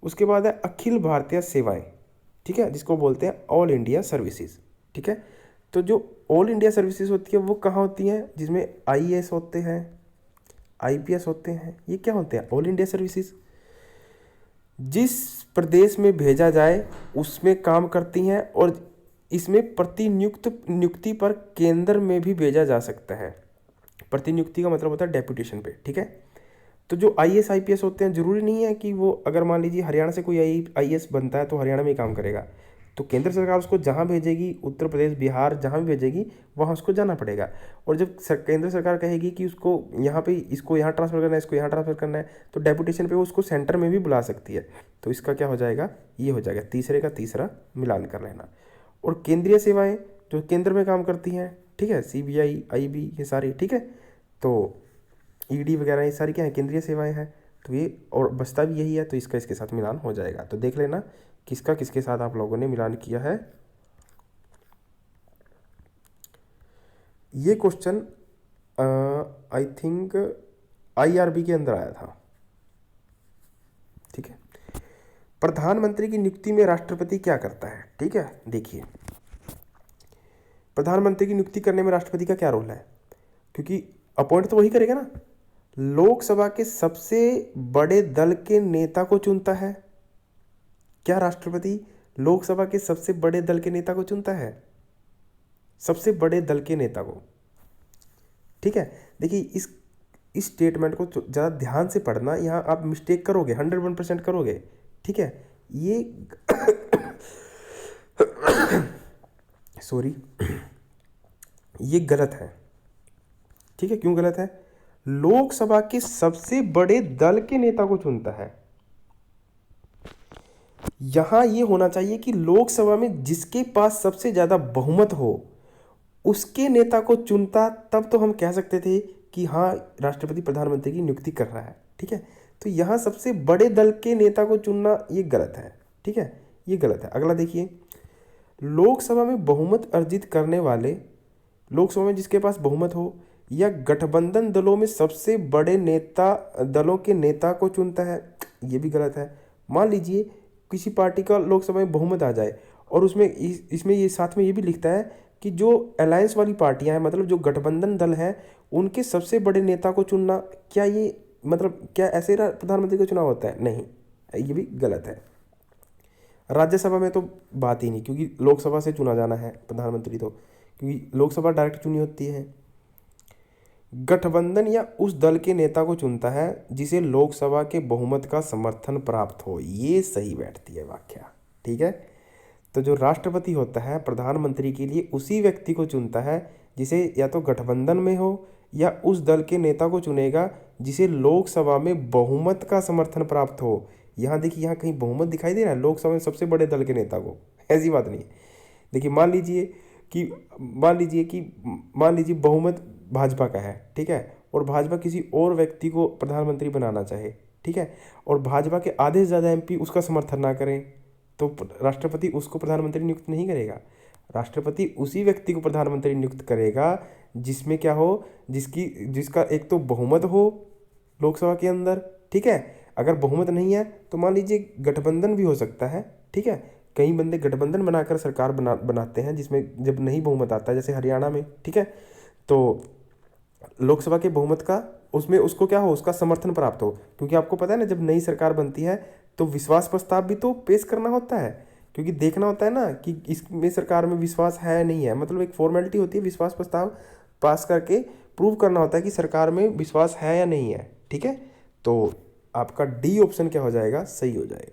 उसके बाद है अखिल भारतीय सेवाएं, ठीक है, जिसको बोलते हैं ऑल इंडिया सर्विसेज, ठीक है। तो जो ऑल इंडिया सर्विसेज होती है वो कहाँ होती हैं? जिसमें IAS होते हैं, IPS होते हैं, ये क्या होते हैं? All India services. जिस प्रदेश में भेजा जाए उसमें काम करती हैं, और इसमें नियुक्ति पर केंद्र में भी भेजा जा सकता है। प्रतिनियुक्ति का मतलब होता है डेपुटेशन पे, ठीक है। तो जो IAS IPS होते हैं, ज़रूरी नहीं है कि वो, अगर मान लीजिए हरियाणा से कोई IAS बनता है तो हरियाणा में ही काम करेगा। तो केंद्र सरकार उसको जहाँ भेजेगी, उत्तर प्रदेश, बिहार, जहाँ भी भेजेगी वहाँ उसको जाना पड़ेगा। और जब केंद्र सरकार कहेगी कि उसको यहाँ पे, इसको यहाँ ट्रांसफ़र करना है, इसको यहाँ ट्रांसफ़र करना है, तो डेपुटेशन पे वो उसको सेंटर में भी बुला सकती है। तो इसका क्या हो जाएगा, ये हो जाएगा, तीसरे का तीसरा मिलान कर लेना। और केंद्रीय सेवाएं जो केंद्र में काम करती हैं, ठीक है, सीबीआई, आईबी, ये सारी, ठीक है, तो ईडी वगैरह ये सारी क्या है, केंद्रीय सेवाएं हैं। तो ये और बचता भी यही है, तो इसका इसके साथ मिलान हो जाएगा। तो देख लेना किसका किसके साथ आप लोगों ने मिलान किया है। ये क्वेश्चन आई थिंक आईआरबी के अंदर आया था, ठीक है। प्रधानमंत्री की नियुक्ति में राष्ट्रपति क्या करता है, ठीक है। देखिए, प्रधानमंत्री की नियुक्ति करने में राष्ट्रपति का क्या रोल है, क्योंकि अपॉइंट तो वही करेगा ना। लोकसभा के सबसे बड़े दल के नेता को चुनता है। क्या राष्ट्रपति लोकसभा के सबसे बड़े दल के नेता को चुनता है, सबसे बड़े दल के नेता को, ठीक है। देखिए, इस स्टेटमेंट को ज़्यादा ध्यान से पढ़ना, यहाँ आप मिस्टेक करोगे, 101% करोगे, ठीक है। ये सॉरी, ये गलत है, ठीक है। क्यों गलत है, लोकसभा के सबसे बड़े दल के नेता को चुनता है। यहां ये होना चाहिए कि लोकसभा में जिसके पास सबसे ज्यादा बहुमत हो उसके नेता को चुनता, तब तो हम कह सकते थे कि हाँ, राष्ट्रपति प्रधानमंत्री की नियुक्ति कर रहा है, ठीक है। तो यहां सबसे बड़े दल के नेता को चुनना ये गलत है, ठीक है, ये गलत है। अगला देखिए, लोकसभा में बहुमत अर्जित करने वाले, लोकसभा में जिसके पास बहुमत हो या गठबंधन दलों में सबसे बड़े नेता, दलों के नेता को चुनता है, ये भी गलत है। मान लीजिए किसी पार्टी का लोकसभा में बहुमत आ जाए और उसमें इसमें ये साथ में ये भी लिखता है कि जो अलायंस वाली पार्टियां हैं, मतलब जो गठबंधन दल हैं, उनके सबसे बड़े नेता को चुनना, क्या ये मतलब क्या ऐसे प्रधानमंत्री का चुनाव होता है, नहीं, ये भी गलत है। राज्यसभा में तो बात ही नहीं, क्योंकि लोकसभा से चुना जाना है प्रधानमंत्री, तो क्योंकि लोकसभा डायरेक्ट चुनी होती है। गठबंधन या उस दल के नेता को चुनता है जिसे लोकसभा के बहुमत का समर्थन प्राप्त हो, ये सही बैठती है व्याख्या, ठीक है। तो जो राष्ट्रपति होता है प्रधानमंत्री के लिए उसी व्यक्ति को चुनता है जिसे या तो गठबंधन में हो या उस दल के नेता को चुनेगा जिसे लोकसभा में बहुमत का समर्थन प्राप्त हो। यहाँ देखिए, यहाँ कहीं बहुमत दिखाई दे रहा है लोकसभा में सबसे बड़े दल के नेता को, ऐसी बात नहीं है। देखिए, मान लीजिए बहुमत भाजपा का है, ठीक है, और भाजपा किसी और व्यक्ति को प्रधानमंत्री बनाना चाहे, ठीक है, और भाजपा के आधे से ज़्यादा एमपी उसका समर्थन ना करें, तो राष्ट्रपति उसको प्रधानमंत्री नियुक्त नहीं करेगा। राष्ट्रपति उसी व्यक्ति को प्रधानमंत्री नियुक्त करेगा जिसमें क्या हो, जिसका एक तो बहुमत हो लोकसभा के अंदर, ठीक है। अगर बहुमत नहीं है तो मान लीजिए गठबंधन भी हो सकता है, ठीक है। कई बंदे गठबंधन बनाकर सरकार बनाते हैं जिसमें जब नहीं बहुमत आता है, जैसे हरियाणा में, ठीक है। तो लोकसभा के बहुमत का उसमें उसको क्या हो, उसका समर्थन प्राप्त हो, क्योंकि आपको पता है ना, जब नई सरकार बनती है तो विश्वास प्रस्ताव भी तो पेश करना होता है, क्योंकि देखना होता है ना कि इसमें सरकार में विश्वास है नहीं है, मतलब एक फॉर्मेलिटी होती है, विश्वास प्रस्ताव पास करके प्रूव करना होता है कि सरकार में विश्वास है या नहीं है, ठीक है। तो आपका डी ऑप्शन क्या हो जाएगा, सही हो जाएगा।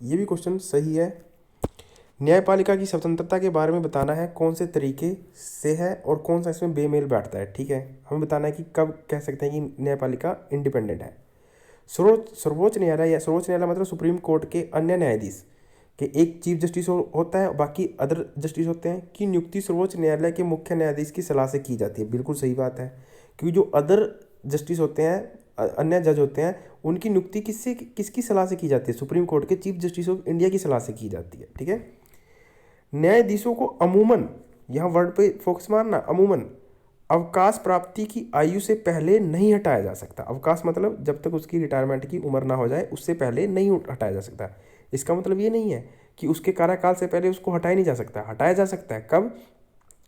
ये भी क्वेश्चन सही है। न्यायपालिका की स्वतंत्रता के बारे में बताना है, कौन से तरीके से है और कौन सा इसमें बेमेल बैठता है, ठीक है। हमें बताना है कि कब कह सकते हैं कि न्यायपालिका इंडिपेंडेंट है। सर्वोच्च न्यायालय, या सर्वोच्च न्यायालय मतलब सुप्रीम कोर्ट के अन्य न्यायाधीश कि एक चीफ जस्टिस होता है, बाकी अदर जस्टिस होते हैं, की नियुक्ति सर्वोच्च न्यायालय के मुख्य न्यायाधीश की सलाह से की जाती है। बिल्कुल सही बात है, क्योंकि जो अदर जस्टिस होते हैं, अन्य जज होते हैं, उनकी नियुक्ति किसकी सलाह से की जाती है, सुप्रीम कोर्ट के चीफ जस्टिस ऑफ इंडिया की सलाह से की जाती है, ठीक है। न्यायाधीशों को अमूमन, यहाँ वर्ड पे फोकस मारना, अमूमन अवकाश प्राप्ति की आयु से पहले नहीं हटाया जा सकता। अवकाश मतलब जब तक उसकी रिटायरमेंट की उम्र ना हो जाए उससे पहले नहीं हटाया जा सकता। इसका मतलब ये नहीं है कि उसके कार्यकाल से पहले उसको हटाया नहीं जा सकता। हटाया जा सकता है कब,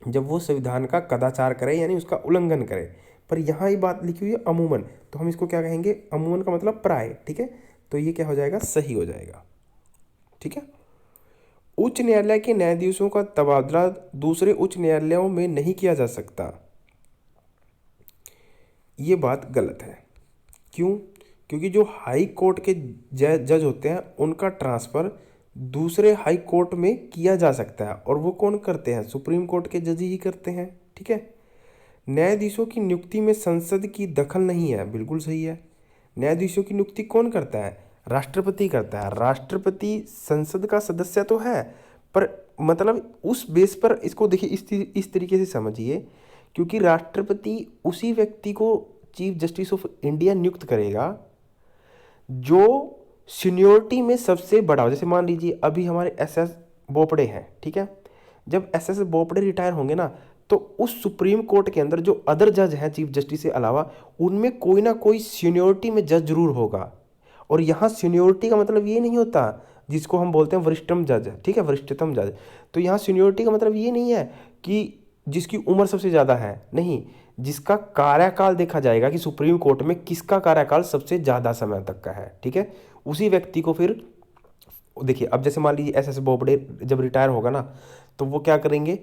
जब वो संविधान का कदाचार करे, यानी उसका उल्लंघन करे। पर यहाँ ये बात लिखी हुई है अमूमन, तो हम इसको क्या कहेंगे, अमूमन का मतलब प्राय, ठीक है। तो ये क्या हो जाएगा, सही हो जाएगा, ठीक है। उच्च न्यायालय के न्यायाधीशों का तबादला दूसरे उच्च न्यायालयों में नहीं किया जा सकता, ये बात गलत है। क्यों, क्योंकि जो हाई कोर्ट के जज होते हैं उनका ट्रांसफ़र दूसरे हाई कोर्ट में किया जा सकता है, और वो कौन करते हैं? सुप्रीम कोर्ट के जज ही करते हैं। ठीक है। न्यायाधीशों की नियुक्ति में संसद की दखल नहीं है, बिल्कुल सही है। न्यायाधीशों की नियुक्ति कौन करता है? राष्ट्रपति करता है। राष्ट्रपति संसद का सदस्य तो है, पर मतलब उस बेस पर इसको देखिए, इस तरीके से समझिए, क्योंकि राष्ट्रपति उसी व्यक्ति को चीफ जस्टिस ऑफ इंडिया नियुक्त करेगा जो सीनियोरिटी में सबसे बड़ा हो। जैसे मान लीजिए अभी हमारे एसएस बोपड़े हैं, ठीक है। जब एसएस बोपड़े रिटायर होंगे ना, तो उस सुप्रीम कोर्ट के अंदर जो अदर जज हैं चीफ जस्टिस से अलावा, उनमें कोई ना कोई सीनियोरिटी में जज जरूर होगा। और यहाँ सीनियोरिटी का मतलब ये नहीं होता जिसको हम बोलते हैं वरिष्ठतम जज, ठीक है, वरिष्ठतम जज। तो यहाँ सीनियोरिटी का मतलब ये नहीं है कि जिसकी उम्र सबसे ज़्यादा है, नहीं, जिसका कार्यकाल देखा जाएगा कि सुप्रीम कोर्ट में किसका कार्यकाल सबसे ज़्यादा समय तक का है, ठीक है, उसी व्यक्ति को फिर देखिए। अब जैसे मान लीजिए एसएस बोबड़े जब रिटायर होगा ना, तो वो क्या करेंगे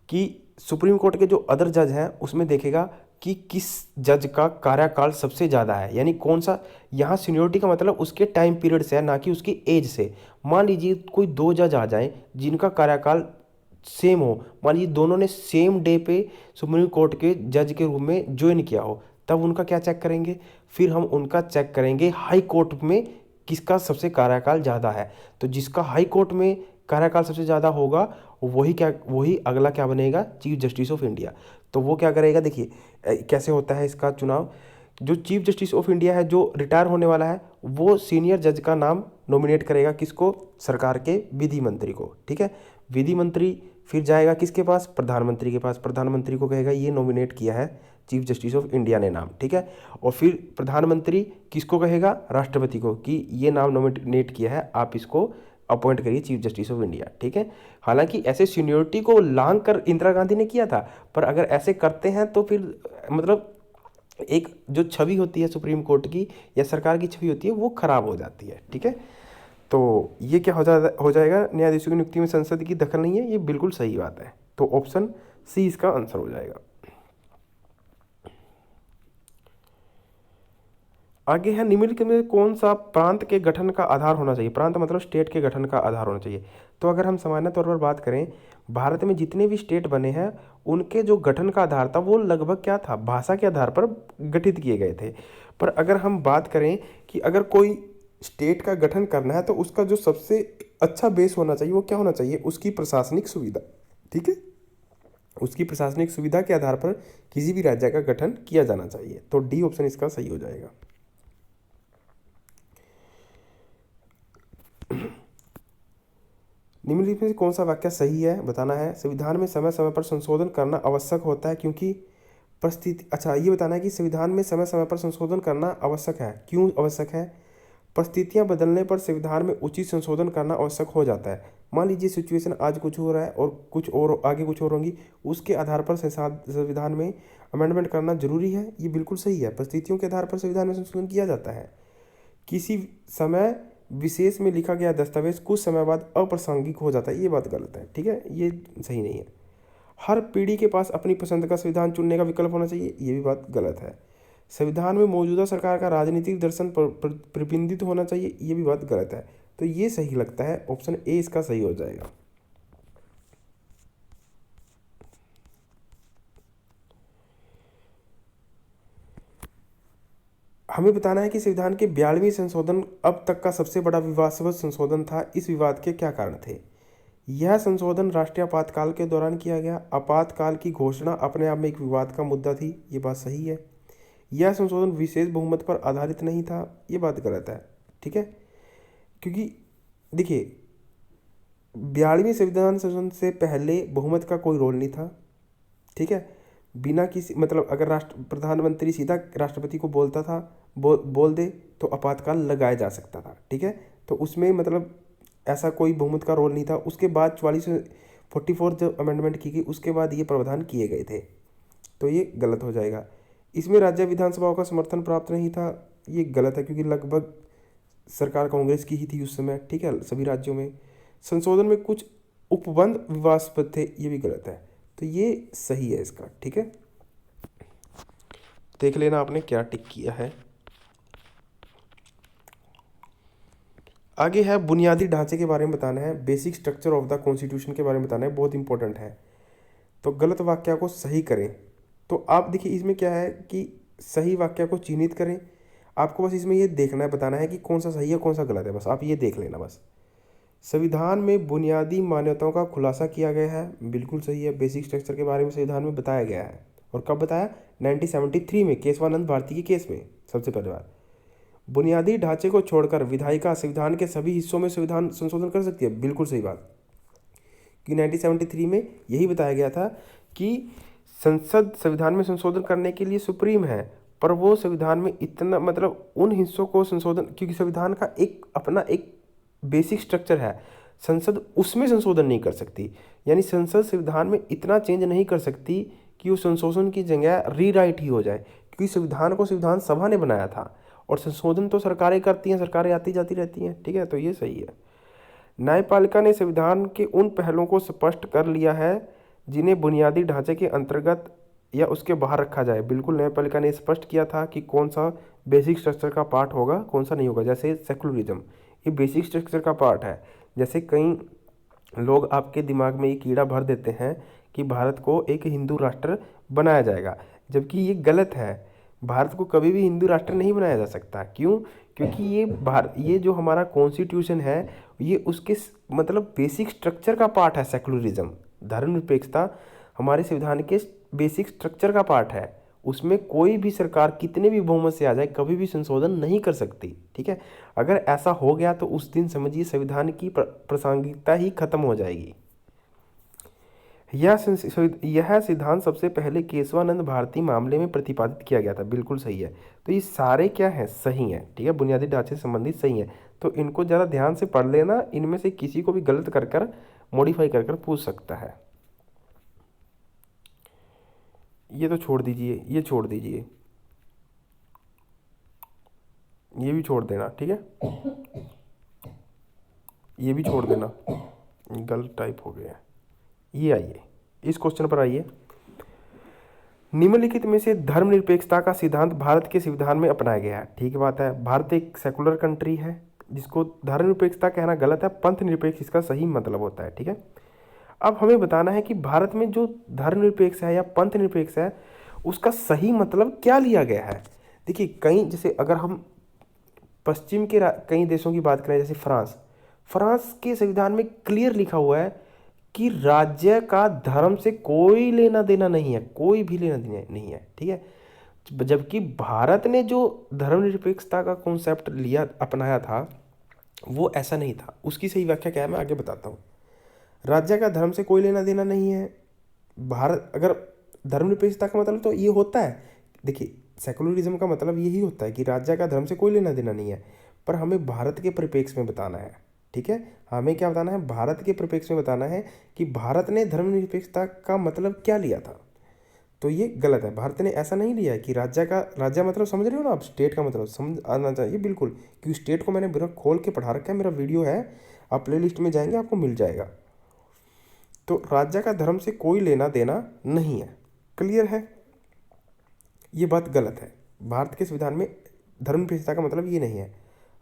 कि सुप्रीम कोर्ट के जो अदर जज हैं उसमें देखेगा कि किस जज का कार्यकाल सबसे ज़्यादा है, यानी कौन सा। यहाँ सीनियोरिटी का मतलब उसके टाइम पीरियड से है, ना कि उसकी एज से। मान लीजिए कोई दो जज आ जाएं जिनका कार्यकाल सेम हो, मान लीजिए दोनों ने सेम डे पे सुप्रीम कोर्ट के जज के रूप में ज्वाइन किया हो, तब उनका क्या चेक करेंगे? फिर हम उनका चेक करेंगे हाई कोर्ट में किसका सबसे कार्यकाल ज़्यादा है। तो जिसका हाई कोर्ट में कार्यकाल सबसे ज़्यादा होगा वही अगला क्या बनेगा? Chief justice of India. तो वो क्या करेगा, देखिए कैसे होता है इसका चुनाव। जो चीफ जस्टिस ऑफ इंडिया है जो रिटायर होने वाला है, वो सीनियर जज का नाम नॉमिनेट करेगा, किसको? सरकार के विधि मंत्री को, ठीक है। विधि मंत्री फिर जाएगा किसके पास? प्रधानमंत्री के पास। प्रधानमंत्री को कहेगा ये नॉमिनेट किया है चीफ जस्टिस ऑफ इंडिया ने नाम, ठीक है। और फिर प्रधानमंत्री किसको कहेगा? राष्ट्रपति को, कि ये नाम नॉमिनेट किया है, आप इसको अपॉइंट करिए चीफ जस्टिस ऑफ इंडिया, ठीक है। हालांकि ऐसे सीनियोरिटी को लांग कर इंदिरा गांधी ने किया था, पर अगर ऐसे करते हैं तो फिर मतलब एक जो छवि होती है सुप्रीम कोर्ट की या सरकार की छवि होती है वो खराब हो जाती है, ठीक है। तो ये क्या हो जाएगा? न्यायाधीशों की नियुक्ति में संसद की दखल नहीं है, ये बिल्कुल सही बात है। तो ऑप्शन सी इसका आंसर हो जाएगा। आगे है, निम्नलिखित में कौन सा प्रांत के गठन का आधार होना चाहिए? प्रांत मतलब स्टेट के गठन का आधार होना चाहिए। तो अगर हम सामान्य तौर पर बात करें, भारत में जितने भी स्टेट बने हैं उनके जो गठन का आधार था वो लगभग क्या था? भाषा के आधार पर गठित किए गए थे। पर अगर हम बात करें कि अगर कोई स्टेट का गठन करना है तो उसका जो सबसे अच्छा बेस होना चाहिए वो क्या होना चाहिए? उसकी प्रशासनिक सुविधा, ठीक है। उसकी प्रशासनिक सुविधा के आधार पर किसी भी राज्य का गठन किया जाना चाहिए। तो डी ऑप्शन इसका सही हो जाएगा। निम्नलिखित में से कौन सा वाक्य सही है बताना है। संविधान में समय समय पर संशोधन करना आवश्यक होता है क्योंकि परिस्थिति, अच्छा ये बताना है कि संविधान में समय समय पर संशोधन करना आवश्यक है। क्यों आवश्यक है? परिस्थितियां बदलने पर संविधान में उचित संशोधन करना आवश्यक हो जाता है। मान लीजिए सिचुएशन आज कुछ हो रहा है और कुछ और आगे कुछ और होंगी, उसके आधार पर संविधान में अमेंडमेंट करना जरूरी है, ये बिल्कुल सही है। परिस्थितियों के आधार पर संविधान में संशोधन किया जाता है। किसी समय विशेष में लिखा गया दस्तावेज कुछ समय बाद अप्रासंगिक हो जाता है, ये बात गलत है, ठीक है, ये सही नहीं है। हर पीढ़ी के पास अपनी पसंद का संविधान चुनने का विकल्प होना चाहिए, ये भी बात गलत है। संविधान में मौजूदा सरकार का राजनीतिक दर्शन प्रतिबिंबित होना चाहिए, ये भी बात गलत है। तो ये सही लगता है, ऑप्शन ए इसका सही हो जाएगा। हमें बताना है कि संविधान के 42वें संशोधन अब तक का सबसे बड़ा विवादास्पद संशोधन था। इस विवाद के क्या कारण थे? यह संशोधन राष्ट्रीय आपातकाल के दौरान किया गया। आपातकाल की घोषणा अपने आप में एक विवाद का मुद्दा थी, ये बात सही है। यह संशोधन विशेष बहुमत पर आधारित नहीं था, ये बात गलत है, ठीक है। क्योंकि देखिए 42वें संविधान संशोधन से पहले बहुमत का कोई रोल नहीं था, ठीक है। बिना किसी मतलब अगर प्रधानमंत्री सीधा राष्ट्रपति को बोलता था बोल दे तो आपातकाल लगाया जा सकता था, ठीक है। तो उसमें मतलब ऐसा कोई बहुमत का रोल नहीं था। उसके बाद 44 जब अमेंडमेंट की गई उसके बाद ये प्रावधान किए गए थे, तो ये गलत हो जाएगा। इसमें राज्य विधानसभाओं का समर्थन प्राप्त नहीं था, ये गलत है, क्योंकि लगभग सरकार कांग्रेस की ही थी उस समय, ठीक है, सभी राज्यों में। संशोधन में कुछ उपबंध विवादास्पद थे, ये भी गलत है। तो ये सही है इसका, ठीक है। देख लेना आपने क्या टिक किया है। आगे है बुनियादी ढांचे के बारे में बताना है, basic structure of the constitution के बारे में बताना है, बहुत इंपॉर्टेंट है। तो गलत वाक्य को सही करें। तो आप देखिए इसमें क्या है कि सही वाक्य को चिन्हित करें। आपको बस इसमें ये देखना है, बताना है कि कौन सा सही है कौन सा गलत है, बस आप ये देख लेना बस। संविधान में बुनियादी मान्यताओं का खुलासा किया गया है, बिल्कुल सही है। बेसिक स्ट्रक्चर के बारे में संविधान में बताया गया है, और कब बताया? 1973 में, केशवानंद भारती के केस में सबसे पहली बार। बुनियादी ढांचे को छोड़कर विधायिका संविधान के सभी हिस्सों में संविधान संशोधन कर सकती है, बिल्कुल सही बात। कि 1973 में यही बताया गया था कि संसद संविधान में संशोधन करने के लिए सुप्रीम है, पर वो संविधान में इतना मतलब उन हिस्सों को संशोधन, क्योंकि संविधान का एक अपना एक बेसिक स्ट्रक्चर है, संसद उसमें संशोधन नहीं कर सकती। यानी संसद संविधान में इतना चेंज नहीं कर सकती कि उस संशोधन की जगह रीराइट ही हो जाए, क्योंकि संविधान को संविधान सभा ने बनाया था, और संशोधन तो सरकारें करती हैं, सरकारें आती जाती रहती हैं, ठीक है। तो ये सही है। न्यायपालिका ने संविधान के उन पहलुओं को स्पष्ट कर लिया है जिन्हें बुनियादी ढांचे के अंतर्गत या उसके बाहर रखा जाए, बिल्कुल न्यायपालिका ने स्पष्ट किया था कि कौन सा बेसिक स्ट्रक्चर का पार्ट होगा कौन सा नहीं होगा। जैसे सेकुलरिज्म, ये बेसिक स्ट्रक्चर का पार्ट है। जैसे कई लोग आपके दिमाग में ये कीड़ा भर देते हैं कि भारत को एक हिंदू राष्ट्र बनाया जाएगा, जबकि ये गलत है। भारत को कभी भी हिंदू राष्ट्र नहीं बनाया जा सकता। क्यों? क्योंकि ये जो हमारा कॉन्स्टिट्यूशन है ये उसके मतलब बेसिक स्ट्रक्चर का पार्ट है। सेकुलरिज्म, धर्मनिरपेक्षता हमारे संविधान के बेसिक स्ट्रक्चर का पार्ट है। उसमें कोई भी सरकार कितने भी बहुमत से आ जाए कभी भी संशोधन नहीं कर सकती, ठीक है। अगर ऐसा हो गया तो उस दिन समझिए संविधान की प्रासंगिकता ही खत्म हो जाएगी। यह सिद्धांत सबसे पहले केशवानंद भारती मामले में प्रतिपादित किया गया था, बिल्कुल सही है। तो ये सारे क्या हैं? सही हैं, ठीक है। बुनियादी ढांचे से संबंधित सही हैं, तो इनको ज़रा ध्यान से पढ़ लेना। इनमें से किसी को भी गलत कर कर मॉडिफाई कर कर पूछ सकता है। ये तो छोड़ दीजिए, ये छोड़ दीजिए, ये भी छोड़ देना, ठीक है। ये भी छोड़ देना, गलत टाइप हो गया है। ये आइए इस क्वेश्चन पर आइए। निम्नलिखित में से धर्मनिरपेक्षता का सिद्धांत भारत के संविधान में अपनाया गया है, ठीक बात है। भारत एक सेकुलर कंट्री है, जिसको धर्मनिरपेक्षता कहना गलत है, पंथ निरपेक्ष इसका सही मतलब होता है, ठीक है। अब हमें बताना है कि भारत में जो धर्मनिरपेक्ष है या पंथ निरपेक्ष है उसका सही मतलब क्या लिया गया है। देखिए कई, जैसे अगर हम पश्चिम के कई देशों की बात करें, जैसे फ्रांस के संविधान में क्लियर लिखा हुआ है कि राज्य का धर्म से कोई लेना देना नहीं है, कोई भी लेना देना नहीं है, ठीक है। जबकि भारत ने जो धर्मनिरपेक्षता का कॉन्सेप्ट लिया अपनाया था वो ऐसा नहीं था। उसकी सही व्याख्या क्या है मैं आगे बताता हूँ। राज्य का धर्म से कोई लेना देना नहीं है। भारत अगर धर्मनिरपेक्षता का मतलब तो ये होता है, देखिए सेकुलरिज्म का मतलब यही होता है कि राज्य का धर्म से कोई लेना देना नहीं है, पर हमें भारत के परिप्रेक्ष्य में बताना है, ठीक है। हमें क्या बताना है? भारत के परिप्रेक्ष्य में बताना है कि भारत ने धर्मनिरपेक्षता का मतलब क्या लिया था। तो ये गलत है, भारत ने ऐसा नहीं लिया है कि राज्य मतलब समझ रहे हो ना आप, स्टेट का मतलब समझ आना चाहिए बिल्कुल, क्योंकि स्टेट को मैंने पूरा खोल के पढ़ा रखा है, मेरा वीडियो है, आप प्ले लिस्ट में जाएंगे आपको मिल जाएगा। तो राज्य का धर्म से कोई लेना देना नहीं है, क्लियर है। ये बात गलत है। भारत के संविधान में धर्मनिरपेक्षता का मतलब ये नहीं है।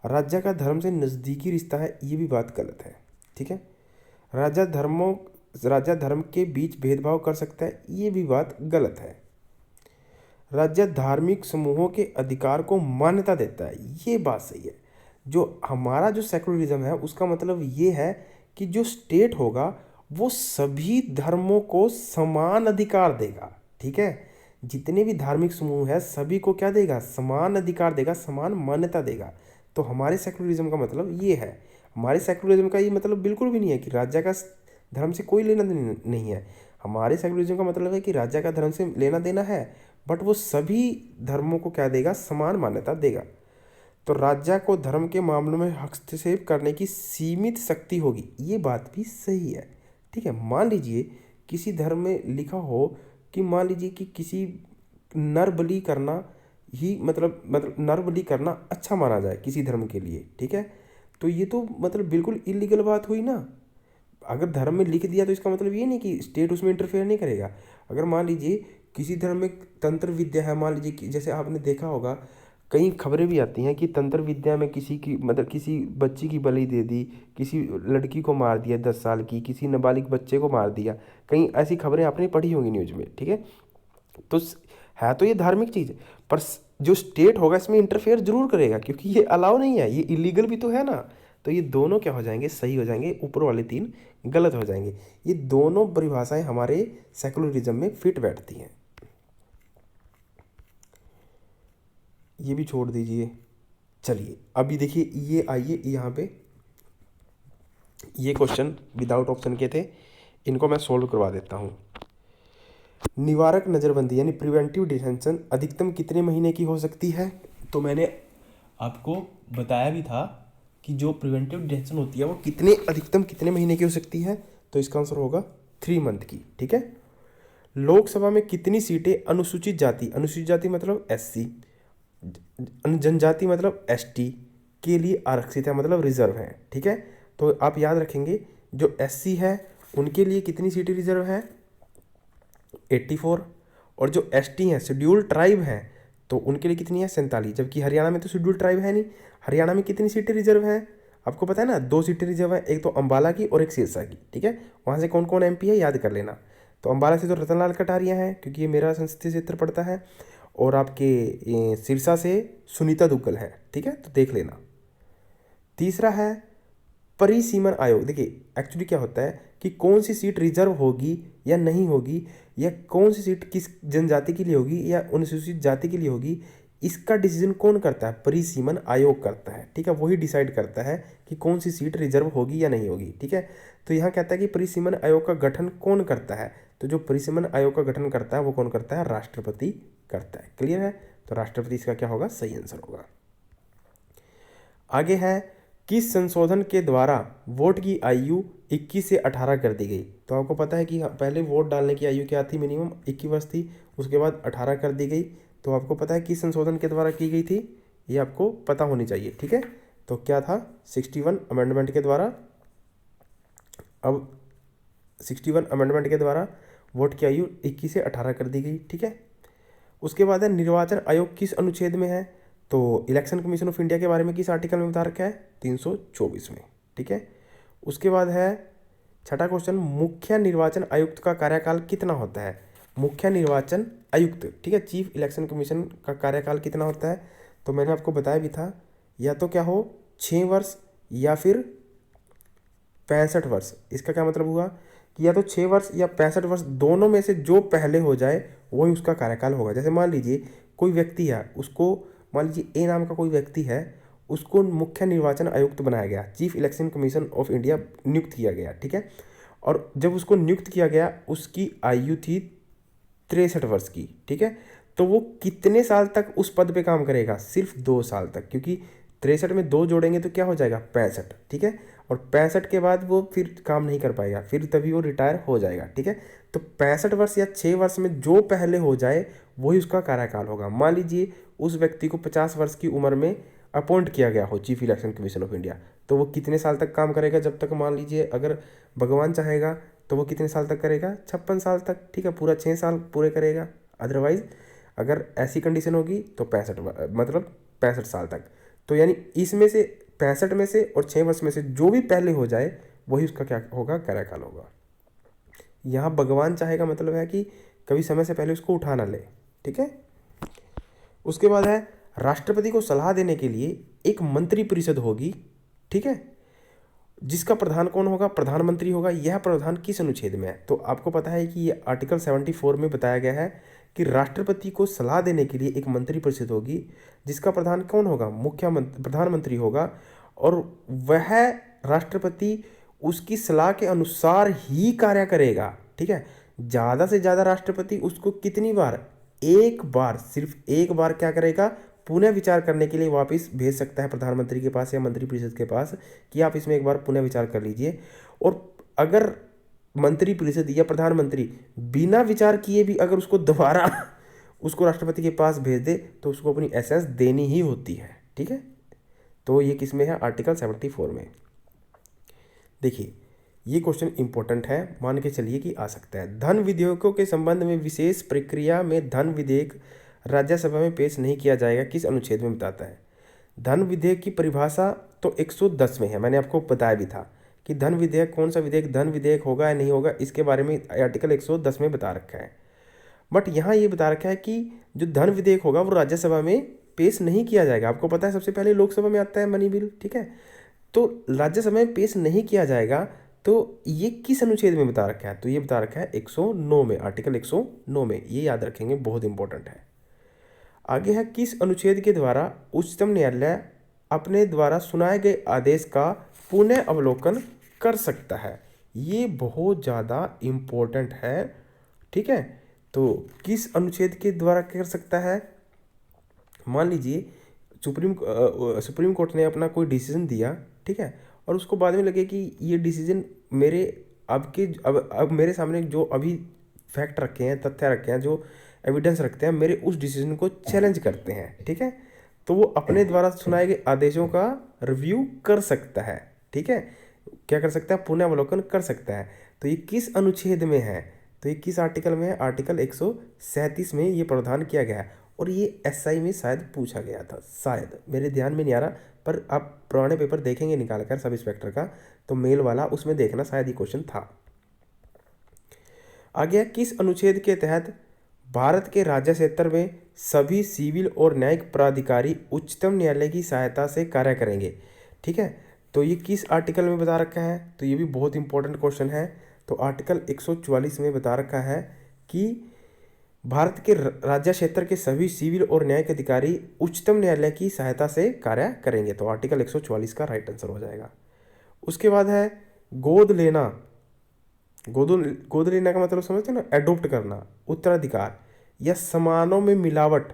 राज्य का धर्म से नज़दीकी रिश्ता है, ये भी बात गलत है, ठीक है। राज्य धर्म के बीच भेदभाव कर सकता है, ये भी बात गलत है। राज्य धार्मिक समूहों के अधिकार को मान्यता देता है, ये बात सही है। जो हमारा जो सेकुलरिज्म है उसका मतलब ये है कि जो स्टेट होगा वो सभी धर्मों को समान अधिकार देगा, ठीक है। जितने भी धार्मिक समूह है सभी को क्या देगा? समान अधिकार देगा, समान मान्यता देगा। तो हमारे सेकुलरिज्म का मतलब ये है। हमारे सेकुलरिज्म का ये मतलब बिल्कुल भी नहीं है कि राज्य का धर्म से कोई लेना देना नहीं है। हमारे सेकुलरिज्म का मतलब है कि राज्य का धर्म से लेना देना है, बट वो सभी धर्मों को क्या देगा? समान मान्यता देगा। तो राज्य को धर्म के मामलों में हस्तक्षेप करने की सीमित शक्ति होगी, ये बात भी सही है, ठीक है। मान लीजिए किसी धर्म में लिखा हो कि मान लीजिए कि किसी नर बलि करना ही मतलब नर बलि करना अच्छा माना जाए किसी धर्म के लिए, ठीक है। तो ये तो मतलब बिल्कुल इलीगल बात हुई ना। अगर धर्म में लिख दिया तो इसका मतलब ये नहीं कि स्टेट उसमें इंटरफेयर नहीं करेगा। अगर मान लीजिए किसी धर्म में तंत्र विद्या है, मान लीजिए कि जैसे आपने देखा होगा कई खबरें भी आती हैं कि तंत्र विद्या में किसी की मतलब किसी बच्ची की बलि दे दी, किसी लड़की को मार दिया 10 साल की, किसी नाबालिग बच्चे को मार दिया। कई ऐसी खबरें आपने पढ़ी होंगी न्यूज़ में, ठीक है। तो है तो ये धार्मिक चीज़, पर जो स्टेट होगा इसमें इंटरफेयर जरूर करेगा, क्योंकि ये अलाउ नहीं है, ये इलीगल भी तो है ना। तो ये दोनों क्या हो जाएंगे, सही हो जाएंगे, ऊपर वाले 3 गलत हो जाएंगे। ये दोनों परिभाषाएं हमारे सेकुलरिज्म में फिट बैठती हैं। ये भी छोड़ दीजिए। चलिए अभी देखिए, ये आइए यहाँ पे, ये क्वेश्चन विदाउट ऑप्शन के थे, इनको मैं सोल्व करवा देता हूँ। निवारक नज़रबंदी यानी प्रिवेंटिव डिटेंशन अधिकतम कितने महीने की हो सकती है? तो मैंने आपको बताया भी था कि जो प्रिवेंटिव डिटेंशन होती है वो अधिकतम कितने महीने की हो सकती है। तो इसका आंसर होगा 3 मंथ की, ठीक है। लोकसभा में कितनी सीटें अनुसूचित जाति मतलब SC, जनजाति मतलब ST के लिए आरक्षित है, मतलब रिजर्व है, ठीक है। तो आप याद रखेंगे, जो SC है उनके लिए कितनी सीटें रिजर्व है, 84, और जो ST हैं शेड्यूल्ड ट्राइब हैं तो उनके लिए कितनी है, 47। जबकि हरियाणा में तो शेड्यूल्ड ट्राइब है नहीं। हरियाणा में कितनी सीटें रिजर्व हैं आपको पता है ना, 2 सीटें रिजर्व है, एक तो अम्बाला की और एक सिरसा की, ठीक है। वहाँ से कौन कौन MP है याद कर लेना। तो अम्बाला से तो रतनलाल कटारिया हैं क्योंकि ये मेरा संसदीय क्षेत्र पड़ता है, और आपके सिरसा से सुनीता दुग्गल है, ठीक है, तो देख लेना। तीसरा है परिसीमन आयोग। देखिए एक्चुअली क्या होता है कि कौन सी सीट रिजर्व होगी या नहीं होगी, या कौन सी सीट किस जनजाति के लिए होगी या अनुसूचित जाति के लिए होगी, इसका डिसीजन कौन करता है, परिसीमन आयोग करता है, ठीक है। वही डिसाइड करता है कि कौन सी सीट रिजर्व होगी या नहीं होगी, ठीक है। तो यहाँ कहता है कि परिसीमन आयोग का गठन कौन करता है, तो जो परिसीमन आयोग का गठन करता है वो कौन करता है, राष्ट्रपति करता है। क्लियर है, तो राष्ट्रपति इसका क्या होगा, सही आंसर होगा। आगे है, किस संशोधन के द्वारा वोट की आयु 21 से 18 कर दी गई। तो आपको पता है कि पहले वोट डालने की आयु क्या थी, मिनिमम 21 वर्ष थी, उसके बाद 18 कर दी गई। तो आपको पता है किस संशोधन के द्वारा की गई थी, ये आपको पता होनी चाहिए, ठीक है। तो क्या था, 61 अमेंडमेंट के द्वारा। अब 61 अमेंडमेंट के द्वारा वोट की आयु 21 से 18 कर दी गई, ठीक है। उसके बाद है, निर्वाचन आयोग किस अनुच्छेद में है, तो इलेक्शन कमीशन ऑफ इंडिया के बारे में किस आर्टिकल में बता रखा है, 324 में, ठीक है। उसके बाद है छठा क्वेश्चन, मुख्य निर्वाचन आयुक्त का कार्यकाल कितना होता है। मुख्य निर्वाचन आयुक्त, ठीक है, चीफ इलेक्शन कमीशन का कार्यकाल कितना होता है। तो मैंने आपको बताया भी था, या तो क्या हो 6 वर्ष या फिर 65 वर्ष। इसका क्या मतलब हुआ कि या तो 6 वर्ष या 65 वर्ष, दोनों में से जो पहले हो जाए वही उसका कार्यकाल होगा। जैसे मान लीजिए कोई व्यक्ति है, उसको मान लीजिए A नाम का कोई व्यक्ति है, उसको मुख्य निर्वाचन आयुक्त बनाया गया, chief election commission of India नियुक्त किया गया, ठीक है। और जब उसको नियुक्त किया गया उसकी आयु थी 63 वर्ष की, ठीक है। तो वो कितने साल तक उस पद पे काम करेगा, सिर्फ 2 साल तक, क्योंकि 63 में 2 जोड़ेंगे तो क्या हो जाएगा, 65, ठीक है। और 65 के बाद वो फिर काम नहीं कर पाएगा, फिर तभी वो रिटायर हो जाएगा, ठीक है। तो 65 वर्ष या 6 वर्ष में जो पहले हो जाए वही उसका कार्यकाल होगा। मान लीजिए उस व्यक्ति को 50 वर्ष की उम्र में अपॉइंट किया गया हो chief election commission of India, तो वो कितने साल तक काम करेगा, जब तक मान लीजिए अगर भगवान चाहेगा तो वो कितने साल तक करेगा, 56 साल तक, ठीक है, पूरा 6 साल पूरे करेगा। अदरवाइज अगर ऐसी कंडीशन होगी तो 65 मतलब 65 साल तक। तो यानी इसमें से 65 में से और 6 वर्ष में से जो भी पहले हो जाए वही उसका क्या होगा, कार्यकाल होगा। यहाँ भगवान चाहेगा मतलब है कि कभी समय से पहले उसको उठा ना ले, ठीक है। उसके बाद है, राष्ट्रपति को सलाह देने के लिए एक मंत्री परिषद होगी, ठीक है, जिसका प्रधान कौन होगा, प्रधानमंत्री होगा। यह प्रावधान किस अनुच्छेद में है, तो आपको पता है कि ये आर्टिकल 74 में बताया गया है कि राष्ट्रपति को सलाह देने के लिए एक मंत्री परिषद होगी, जिसका प्रधान कौन होगा, प्रधानमंत्री होगा, और वह राष्ट्रपति उसकी सलाह के अनुसार ही कार्य करेगा, ठीक है। ज़्यादा से ज़्यादा राष्ट्रपति उसको कितनी बार, एक बार, सिर्फ एक बार क्या करेगा, पुनः विचार करने के लिए वापस भेज सकता है प्रधानमंत्री के पास या मंत्री परिषद के पास कि आप इसमें एक बार पुनः विचार कर लीजिए। और अगर मंत्री परिषद या प्रधानमंत्री बिना विचार किए भी अगर उसको दोबारा उसको राष्ट्रपति के पास भेज दे तो उसको अपनी एसेंस देनी ही होती है, ठीक है। तो ये किस में है, आर्टिकल 74 में। देखिए ये क्वेश्चन इंपॉर्टेंट है, मान के चलिए कि आ सकता है। धन विधेयकों के संबंध में विशेष प्रक्रिया में धन विधेयक राज्यसभा में पेश नहीं किया जाएगा किस अनुच्छेद में बताता है। धन विधेयक की परिभाषा तो 110 में है, मैंने आपको बताया भी था कि धन विधेयक कौन सा विधेयक धन विधेयक होगा या नहीं होगा, इसके बारे में आर्टिकल 110 में बता रखा है। बट यहाँ ये बता रखा है कि जो धन विधेयक होगा वो राज्यसभा में पेश नहीं किया जाएगा। आपको पता है सबसे पहले लोकसभा में आता है मनी बिल, ठीक है, तो राज्यसभा में पेश नहीं किया जाएगा। तो ये किस अनुच्छेद में बता रखा है, तो ये बता रखा है 109 में, आर्टिकल 109 में, ये याद रखेंगे, बहुत इंपॉर्टेंट है। आगे है किस अनुच्छेद के द्वारा उच्चतम न्यायालय अपने द्वारा सुनाए गए आदेश का पुनः अवलोकन कर सकता है। ये बहुत ज़्यादा इम्पोर्टेंट है, ठीक है। तो किस अनुच्छेद के द्वारा कर सकता है, मान लीजिए सुप्रीम कोर्ट ने अपना कोई डिसीजन दिया, ठीक है, और उसको बाद में लगे कि ये डिसीजन मेरे अब मेरे सामने जो अभी फैक्ट रखे हैं, तथ्य रखे हैं, जो एविडेंस रखते हैं, मेरे उस डिसीजन को चैलेंज करते हैं, ठीक है, तो वो अपने द्वारा सुनाए गए आदेशों का रिव्यू कर सकता है, ठीक है, क्या कर सकता है, पुनः अवलोकन कर सकता है। तो ये किस अनुच्छेद में है, तो ये किस आर्टिकल में है, आर्टिकल 137 में ये प्रावधान किया गया है। और ये एसआई में शायद पूछा गया था, शायद, मेरे ध्यान में नहीं आ रहा, पर आप पुराने पेपर देखेंगे निकाल कर सब इंस्पेक्टर का, तो मेल वाला, उसमें देखना शायद ये क्वेश्चन था। आगे किस अनुच्छेद के तहत भारत के राज्य क्षेत्र में सभी सिविल और न्यायिक प्राधिकारी उच्चतम न्यायालय की सहायता से कार्य करेंगे, ठीक है, तो ये किस आर्टिकल में बता रखा है, तो ये भी बहुत इंपॉर्टेंट क्वेश्चन है। तो आर्टिकल 144 में बता रखा है कि भारत के राज्य क्षेत्र के सभी सिविल और न्यायिक अधिकारी उच्चतम न्यायालय की सहायता से कार्य करेंगे, तो आर्टिकल 144 का राइट आंसर हो जाएगा। उसके बाद है गोद लेना। गोद लेना का मतलब समझते हो ना, एडोप्ट करना, उत्तराधिकार या समानों में मिलावट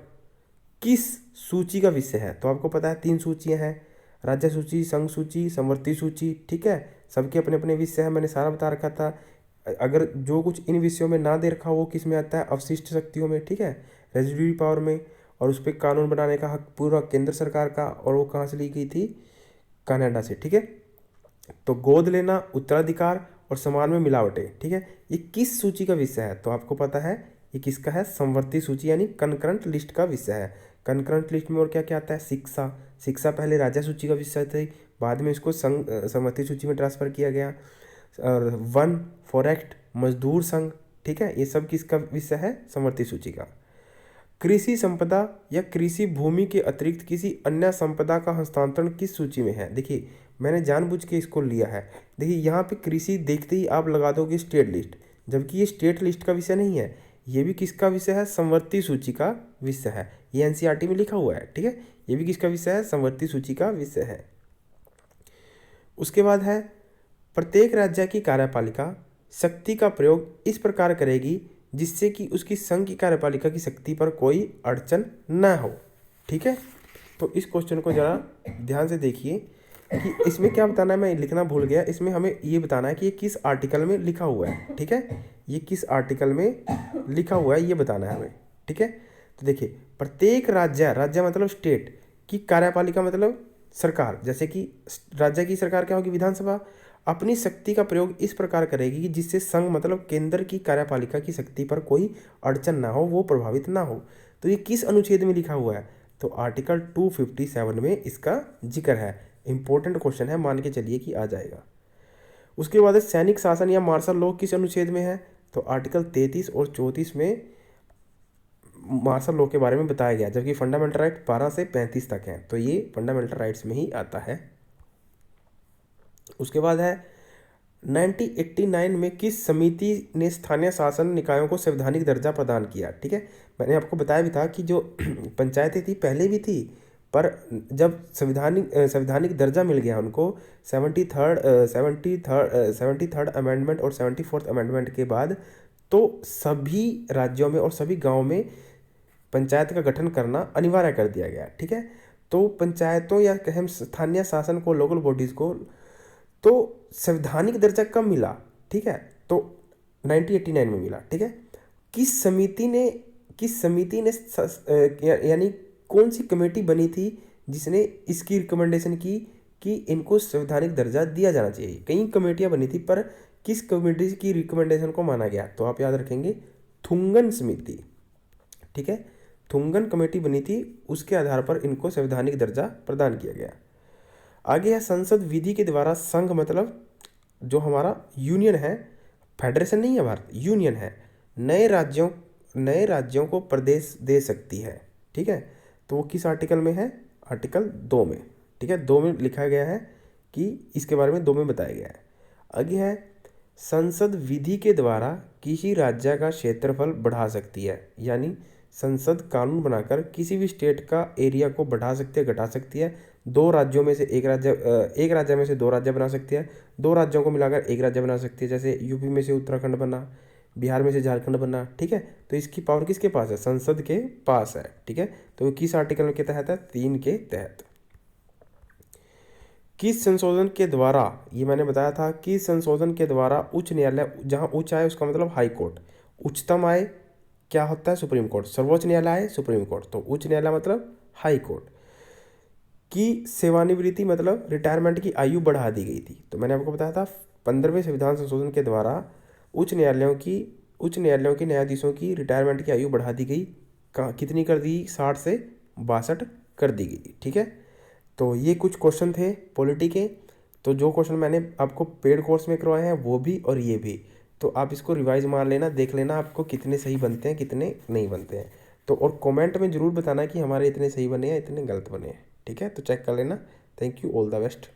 किस सूची का विषय है। तो आपको पता है 3 सूचियां हैं, राज्य सूची, संघ सूची, समवर्ती सूची, ठीक है, सबके अपने अपने विषय है, मैंने सारा बता रखा था। अगर जो कुछ इन विषयों में ना दे रखा वो किस में आता है, अवशिष्ट शक्तियों में, ठीक है, रेजिडुअरी पावर में, और उस पर कानून बनाने का हक पूरा केंद्र सरकार का, और वो कहाँ से ली गई थी, कनाडा से, ठीक है। तो गोद लेना, उत्तराधिकार और समान में मिलावटें, ठीक है, ये किस सूची का विषय है, तो आपको पता है ये किसका है, समवर्ती सूची यानी कनकरेंट लिस्ट का विषय है। कनकरेंट लिस्ट में और क्या क्या आता है, शिक्षा पहले राज्य सूची का विषय थी, बाद में इसको समवर्ती सूची में ट्रांसफर किया गया। और वन फॉरेस्ट, मजदूर संघ, ठीक है, ये सब किसका विषय है, समवर्ती सूची का। कृषि संपदा या कृषि भूमि के अतिरिक्त किसी अन्य संपदा का हस्तांतरण किस सूची में है। देखिए मैंने जानबूझ के इसको लिया है, देखिए यहाँ पे कृषि देखते ही आप लगा दोगे स्टेट लिस्ट, जबकि ये स्टेट लिस्ट का विषय नहीं है, ये भी किसका विषय है, समवर्ती सूची का विषय है, ये एनसीईआरटी में लिखा हुआ है, ठीक है, ये भी किसका विषय है, समवर्ती सूची का विषय है। उसके बाद है प्रत्येक राज्य की कार्यपालिका शक्ति का प्रयोग इस प्रकार करेगी जिससे कि उसकी संघ की कार्यपालिका की शक्ति पर कोई अड़चन न हो, ठीक है। तो इस क्वेश्चन को जरा ध्यान से देखिए कि इसमें क्या बताना है, मैं लिखना भूल गया, इसमें हमें ये बताना है कि ये किस आर्टिकल में लिखा हुआ है, ठीक है, ये किस आर्टिकल में लिखा हुआ है ये बताना है हमें, ठीक है। तो देखिए प्रत्येक राज्य मतलब स्टेट की कार्यपालिका मतलब सरकार, जैसे कि राज्य की सरकार क्या होगी, विधानसभा, अपनी शक्ति का प्रयोग इस प्रकार करेगी कि जिससे संघ मतलब केंद्र की कार्यपालिका की शक्ति पर कोई अड़चन ना हो, वो प्रभावित ना हो। तो ये किस अनुच्छेद में लिखा हुआ है, तो आर्टिकल 257 में इसका जिक्र है। इंपॉर्टेंट क्वेश्चन है, मान के चलिए कि आ जाएगा। उसके बाद सैनिक शासन या मार्शल लॉ किस अनुच्छेद में है, तो आर्टिकल 33 और 34 में मार्शल लॉ के बारे में बताया गया, जबकि फंडामेंटल राइट 12 से 35 तक हैं, तो ये फंडामेंटल राइट्स में ही आता है। उसके बाद है 1989 में किस समिति ने स्थानीय शासन निकायों को संवैधानिक दर्जा प्रदान किया, ठीक है, मैंने आपको बताया भी था कि जो पंचायतें थी पहले भी थी, पर जब संवैधानिक दर्जा मिल गया उनको 73rd अमेंडमेंट और 74th अमेंडमेंट के बाद, तो सभी राज्यों में और सभी गाँव में पंचायत का गठन करना अनिवार्य कर दिया गया, ठीक है। तो पंचायतों या कहें स्थानीय शासन को, लोकल बॉडीज़ को तो संवैधानिक दर्जा कब मिला, ठीक है, तो 1989 में मिला, ठीक है। किस समिति ने यानी कौन सी कमेटी बनी थी जिसने इसकी रिकमेंडेशन की कि इनको संवैधानिक दर्जा दिया जाना चाहिए। कई कमेटियां बनी थी पर किस कमेटी की रिकमेंडेशन को माना गया, तो आप याद रखेंगे थुंगन समिति, ठीक है, थुंगन कमेटी बनी थी, उसके आधार पर इनको संवैधानिक दर्जा प्रदान किया गया। आगे है संसद विधि के द्वारा संघ, मतलब जो हमारा यूनियन है, फेडरेशन नहीं है भारत, यूनियन है, नए राज्यों को प्रदेश दे सकती है। ठीक है, तो वो किस आर्टिकल में है? आर्टिकल 2 में। ठीक है, 2 में लिखा गया है कि इसके बारे में 2 में बताया गया है। आगे है संसद विधि के द्वारा किसी राज्य का क्षेत्रफल बढ़ा सकती है, यानी संसद कानून बनाकर किसी भी स्टेट का एरिया को बढ़ा सकती है, घटा सकती है। एक राज्य में से 2 राज्य बना सकती है, 2 राज्यों को मिलाकर एक राज्य बना सकती है। जैसे यूपी में से उत्तराखंड बना, बिहार में से झारखंड बना। ठीक है, तो इसकी पावर किसके पास है? संसद के पास है। ठीक है, तो किस आर्टिकल के तहत है? 3 के तहत। किस संशोधन के द्वारा, ये मैंने बताया था, किस संशोधन के द्वारा उच्च न्यायालय, जहां उच्च आए उसका मतलब हाई कोर्ट, उच्चतम आए क्या होता है? सुप्रीम कोर्ट, सर्वोच्च न्यायालय आए सुप्रीम कोर्ट, तो उच्च न्यायालय मतलब हाई कोर्ट की सेवानिवृत्ति मतलब रिटायरमेंट की आयु बढ़ा दी गई थी। तो मैंने आपको बताया था 15वें संविधान संशोधन के द्वारा उच्च न्यायालयों के न्यायाधीशों की रिटायरमेंट की आयु बढ़ा दी गई। कितनी कर दी? 60 से 62 कर दी गई। ठीक है, तो ये कुछ क्वेश्चन थे पॉलिटी के। तो जो क्वेश्चन मैंने आपको पेड कोर्स में करवाए हैं वो भी और ये भी, तो आप इसको रिवाइज मार लेना, देख लेना आपको कितने सही बनते हैं कितने नहीं बनते हैं। तो और कमेंट में ज़रूर बताना कि हमारे इतने सही बने हैं इतने गलत बने हैं। ठीक है, तो चेक कर लेना। Thank you, all the best.